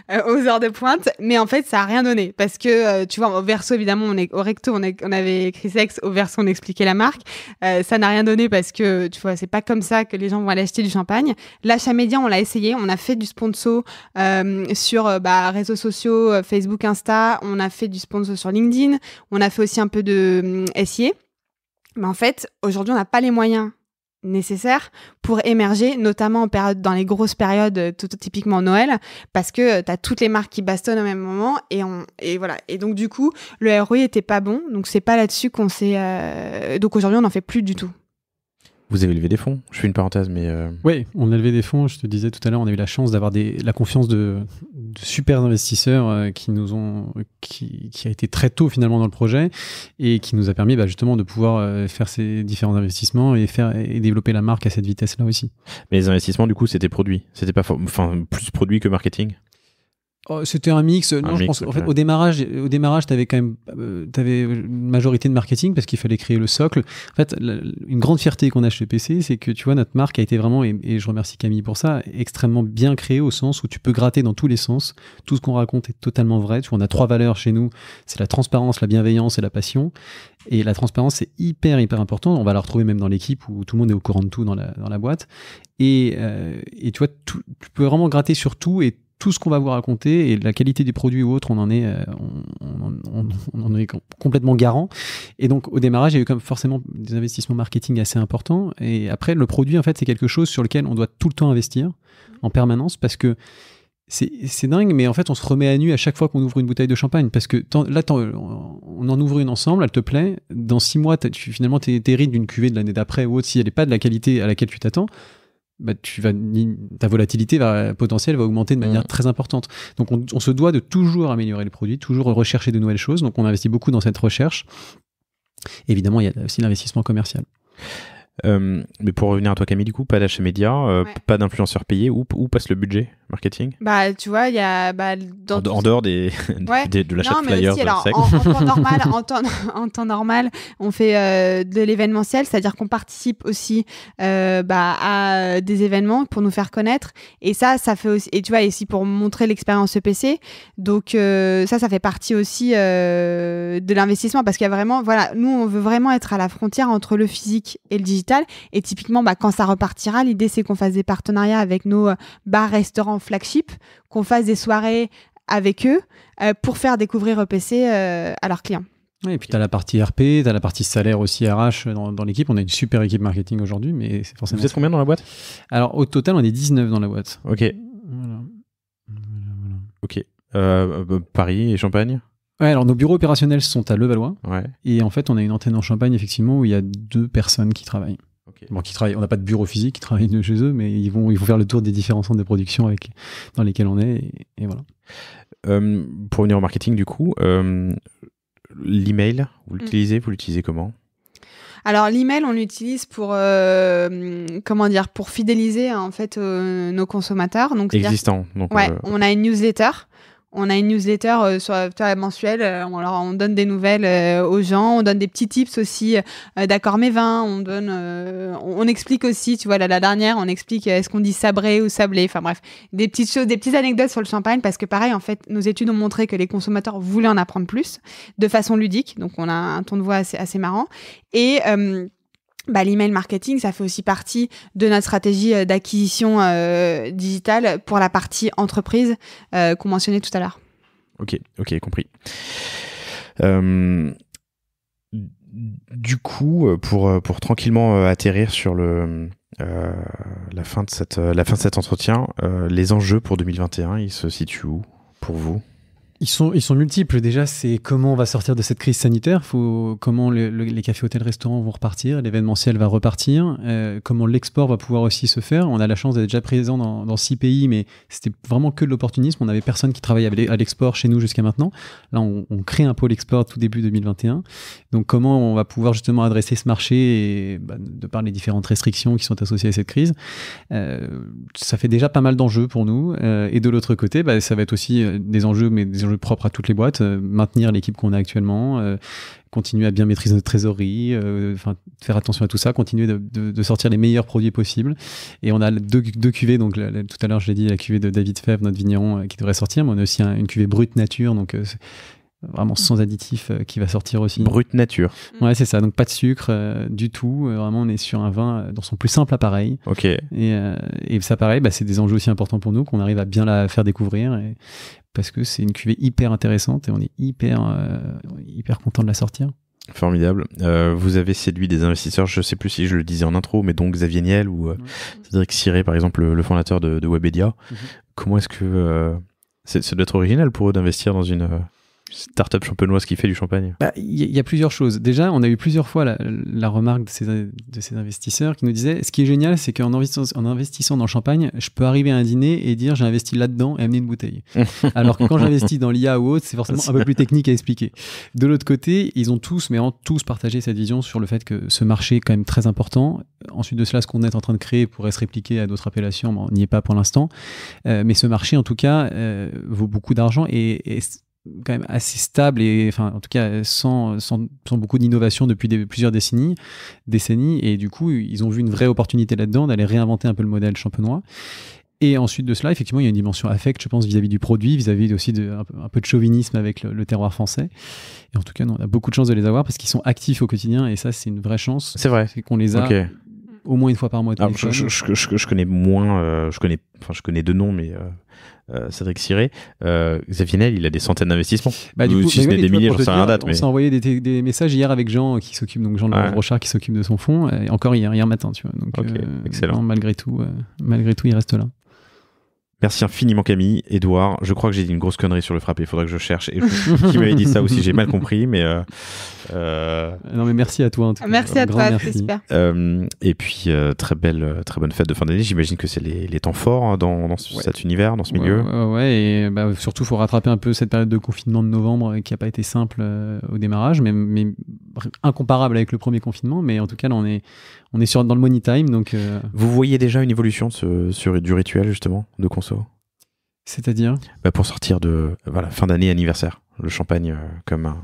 aux heures de pointe. Mais en fait, ça n'a rien donné. Parce que, tu vois, au verso, évidemment, au recto, on avait écrit sexe. Au verso, on expliquait la marque. Ça n'a rien donné parce que, tu vois, c'est pas comme ça que les gens vont aller acheter du champagne. L'achat média, on l'a essayé. On a fait du sponsor sur réseaux sociaux, Facebook, Insta. On a fait du sponsor sur LinkedIn. On a fait aussi un peu de SIA. Mais en fait, aujourd'hui, on n'a pas les moyens nécessaires pour émerger, notamment dans les grosses périodes, typiquement Noël, parce que tu as toutes les marques qui bastonnent au même moment et voilà. Et donc du coup, le ROI était pas bon, donc c'est pas là-dessus qu'on s'est... Donc aujourd'hui, on n'en fait plus du tout. Vous avez levé des fonds? Je fais une parenthèse, mais... Oui, on a levé des fonds. Je te disais tout à l'heure, on a eu la chance d'avoir la confiance de super investisseurs qui a été très tôt finalement dans le projet et qui nous a permis justement de pouvoir faire ces différents investissements et développer la marque à cette vitesse-là aussi. Mais les investissements, du coup, c'était produit. C'était pas plus produit que marketing? C'était un mix. Non, je pense. En fait, au démarrage, t'avais quand même, une majorité de marketing parce qu'il fallait créer le socle. En fait, une grande fierté qu'on a chez PC, c'est que tu vois, notre marque a été vraiment, et je remercie Camille pour ça, extrêmement bien créée au sens où tu peux gratter dans tous les sens. Tout ce qu'on raconte est totalement vrai. Tu vois, on a 3 valeurs chez nous. C'est la transparence, la bienveillance et la passion. Et la transparence, c'est hyper important. On va la retrouver même dans l'équipe où tout le monde est au courant de tout dans la boîte. Et tu vois, tu peux vraiment gratter sur tout et tout ce qu'on va vous raconter et la qualité des produits ou autres, on en est complètement garant. Et donc, au démarrage, il y a eu comme forcément des investissements marketing assez importants. Et après, le produit, en fait, c'est quelque chose sur lequel on doit tout le temps investir en permanence parce que c'est dingue, mais en fait, on se remet à nu à chaque fois qu'on ouvre une bouteille de champagne parce que on en ouvre une ensemble, elle te plaît. Dans 6 mois, finalement, t'es hérite d'une cuvée de l'année d'après ou autre. Si elle n'est pas de la qualité à laquelle tu t'attends, ta volatilité potentielle va augmenter de manière très importante. Donc, on se doit de toujours améliorer les produits, toujours rechercher de nouvelles choses. Donc, on investit beaucoup dans cette recherche. Évidemment, il y a aussi l'investissement commercial. Mais pour revenir à toi, Camille, du coup, pas d'achat média, pas d'influenceurs payés, où passe le budget marketing? Tu vois, il y a en dehors de l'achat de flyers. Aussi, alors, en temps normal, on fait de l'événementiel, c'est-à-dire qu'on participe aussi à des événements pour nous faire connaître. Et ça fait aussi, et tu vois, ici pour montrer l'expérience EPC. Donc ça fait partie aussi de l'investissement parce qu'il y a vraiment, voilà, nous on veut vraiment être à la frontière entre le physique et le digital. Et typiquement, quand ça repartira, l'idée c'est qu'on fasse des partenariats avec nos bars, restaurants, flagship, qu'on fasse des soirées avec eux pour faire découvrir EPC à leurs clients. Et puis tu as la partie RP, tu as la partie salaire aussi RH dans l'équipe. On a une super équipe marketing aujourd'hui, mais c'est forcément... Vous êtes combien dans la boîte? Alors au total, on est 19 dans la boîte. Ok. Voilà. Ok. Paris et Champagne? Ouais, alors nos bureaux opérationnels sont à Levallois. Ouais. Et en fait, on a une antenne en Champagne, effectivement, où il y a 2 personnes qui travaillent. Okay. Bon, on n'a pas de bureau physique, qui travaillent de chez eux, mais ils vont faire le tour des différents centres de production dans lesquels on est. Et voilà. Pour revenir au marketing, du coup, l'email, vous l'utilisez comment? Alors l'email, on l'utilise pour fidéliser en fait nos consommateurs. Donc existants. Donc, on a une newsletter. On a une newsletter mensuelle, on donne des nouvelles aux gens, on donne des petits tips aussi d'accord mes vins, on explique aussi, tu vois, la dernière, on explique est-ce qu'on dit sabré ou sablé, enfin bref, des petites choses, des petites anecdotes sur le champagne parce que pareil, en fait, nos études ont montré que les consommateurs voulaient en apprendre plus de façon ludique, donc on a un ton de voix assez marrant et l'email marketing, ça fait aussi partie de notre stratégie d'acquisition digitale pour la partie entreprise qu'on mentionnait tout à l'heure. Ok, compris. Du coup, pour tranquillement atterrir sur la fin de cet entretien, les enjeux pour 2021, ils se situent où pour vous ? Ils sont multiples. Déjà, c'est comment on va sortir de cette crise sanitaire, comment les cafés, hôtels, restaurants vont repartir, l'événementiel va repartir, comment l'export va pouvoir aussi se faire. On a la chance d'être déjà présent dans 6 pays, mais c'était vraiment que de l'opportunisme. On n'avait personne qui travaillait à l'export chez nous jusqu'à maintenant. Là, on crée un pôle export tout début 2021. Donc, comment on va pouvoir justement adresser ce marché et, de par les différentes restrictions qui sont associées à cette crise. Ça fait déjà pas mal d'enjeux pour nous. Et de l'autre côté, ça va être aussi des enjeux, mais des enjeux propre à toutes les boîtes, maintenir l'équipe qu'on a actuellement, continuer à bien maîtriser notre trésorerie, faire attention à tout ça, continuer de sortir les meilleurs produits possibles. Et on a deux cuvées, donc tout à l'heure je l'ai dit, la cuvée de David Fèvre, notre vigneron, qui devrait sortir, mais on a aussi une cuvée brute nature, donc vraiment sans additifs, qui va sortir aussi. Brute nature. Ouais, c'est ça, donc pas de sucre du tout, vraiment on est sur un vin dans son plus simple appareil. Ok. Et ça pareil, c'est des enjeux aussi importants pour nous, qu'on arrive à bien la faire découvrir, parce que c'est une cuvée hyper intéressante et on est hyper content de la sortir. Formidable. Vous avez séduit des investisseurs, je ne sais plus si je le disais en intro, mais donc Xavier Niel ou Cédric Siré, par exemple, le fondateur de Webedia. Comment est-ce que ça doit être original pour eux d'investir dans une start-up champenoise qui fait du champagne? Il y a plusieurs choses. Déjà, on a eu plusieurs fois la remarque de ces investisseurs qui nous disaient, ce qui est génial, c'est qu'en investissant dans le champagne, je peux arriver à un dîner et dire j'ai investi là-dedans et amener une bouteille. Alors que quand j'investis dans l'IA ou autre, c'est forcément un peu plus technique à expliquer. De l'autre côté, ils ont tous partagé cette vision sur le fait que ce marché est quand même très important. Ensuite de cela, ce qu'on est en train de créer pourrait se répliquer à d'autres appellations, mais on n'y est pas pour l'instant. Mais ce marché, en tout cas, vaut beaucoup d'argent et quand même assez stable et en tout cas sans beaucoup d'innovation depuis plusieurs décennies, et du coup ils ont vu une vraie opportunité là-dedans d'aller réinventer un peu le modèle champenois. Et ensuite de cela, effectivement, il y a une dimension affect, je pense, vis-à-vis du produit, vis-à-vis aussi un peu de chauvinisme avec le terroir français. Et en tout cas, on a beaucoup de chance de les avoir parce qu'ils sont actifs au quotidien et ça, c'est une vraie chance. C'est vrai. C'est qu'on les a au moins une fois par mois. Alors, je connais moins, je connais deux noms, mais Cédric Siré, Xavier Niel, il a des centaines d'investissements. Si ce n'est des milliers, j'en sais rien date. On s'est envoyé des messages hier avec Jean qui s'occupe, donc Jean Brochard qui s'occupe de son fonds, et encore hier matin, tu vois. Donc, excellent. Malgré tout, il reste là. Merci infiniment Camille. Edouard, je crois que j'ai dit une grosse connerie sur le frappé, il faudra que je cherche. Et qui m'avait dit ça aussi, j'ai mal compris, mais... Non mais merci à toi en tout cas. Merci à toi, c'est super. Et puis très bonne fête de fin d'année. J'imagine que c'est les temps forts dans cet univers, dans ce milieu. Ouais, et surtout il faut rattraper un peu cette période de confinement de novembre qui n'a pas été simple au démarrage, mais incomparable avec le premier confinement. Mais en tout cas là, on est dans le money time. Donc, Vous voyez déjà une évolution du rituel justement de conso? C'est-à-dire pour sortir de fin d'année anniversaire, le champagne comme un...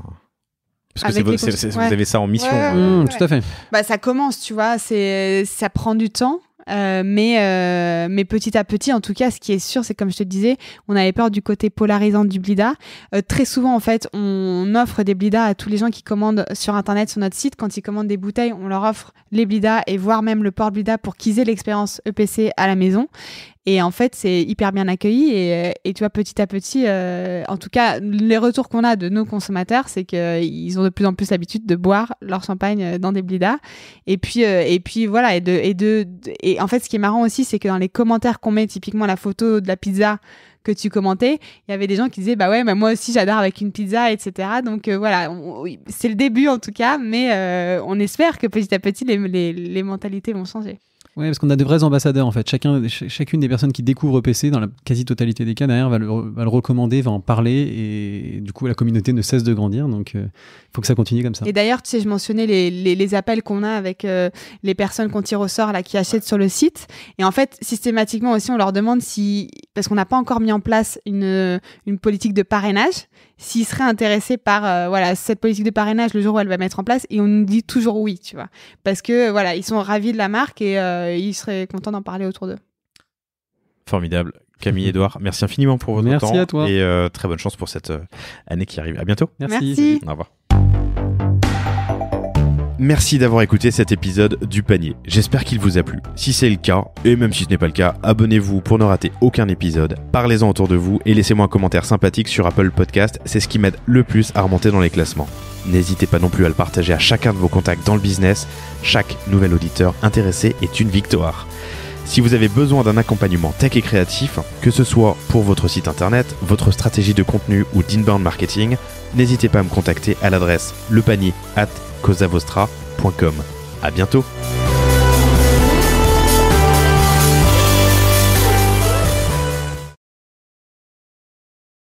Parce que vous avez ça en mission. Tout à fait. Ça commence, tu vois, ça prend du temps. Mais petit à petit, en tout cas, ce qui est sûr, c'est comme je te disais, on avait peur du côté polarisant du Blida. Très souvent, en fait, on offre des Blidas à tous les gens qui commandent sur Internet, sur notre site. Quand ils commandent des bouteilles, on leur offre les Blidas et voire même le porte-Blida pour qu'ils aient l'expérience EPC à la maison. Et en fait, c'est hyper bien accueilli. Et tu vois, petit à petit, en tout cas, les retours qu'on a de nos consommateurs, c'est qu'ils ont de plus en plus l'habitude de boire leur champagne dans des Blidas. Et puis voilà. Et en fait, ce qui est marrant aussi, c'est que dans les commentaires qu'on met, typiquement la photo de la pizza que tu commentais, il y avait des gens qui disaient moi aussi j'adore avec une pizza, etc. Donc voilà, c'est le début en tout cas, mais on espère que petit à petit les mentalités vont changer. Oui, parce qu'on a de vrais ambassadeurs en fait. Chacune des personnes qui découvrent EPC, dans la quasi-totalité des cas derrière, va le recommander, va en parler, et du coup la communauté ne cesse de grandir. Donc il faut que ça continue comme ça. Et d'ailleurs, tu sais, je mentionnais les appels qu'on a avec les personnes qu'on tire au sort là, qui achètent sur le site. Et en fait, systématiquement aussi, on leur demande parce qu'on n'a pas encore mis en place une politique de parrainage, s'ils seraient intéressés par cette politique de parrainage le jour où elle va mettre en place, et on nous dit toujours oui, tu vois, parce que ils sont ravis de la marque et ils seraient contents d'en parler autour d'eux. Formidable. Camille, Edouard, merci infiniment pour votre temps. Merci à toi. Et très bonne chance pour cette année qui arrive. À bientôt. Merci. Au revoir. Merci d'avoir écouté cet épisode du panier. J'espère qu'il vous a plu. Si c'est le cas, et même si ce n'est pas le cas, abonnez-vous pour ne rater aucun épisode. Parlez-en autour de vous et laissez-moi un commentaire sympathique sur Apple Podcast. C'est ce qui m'aide le plus à remonter dans les classements. N'hésitez pas non plus à le partager à chacun de vos contacts dans le business. Chaque nouvel auditeur intéressé est une victoire. Si vous avez besoin d'un accompagnement tech et créatif, que ce soit pour votre site internet, votre stratégie de contenu ou d'inbound marketing, n'hésitez pas à me contacter à l'adresse lepanier@causavostra.com. À bientôt.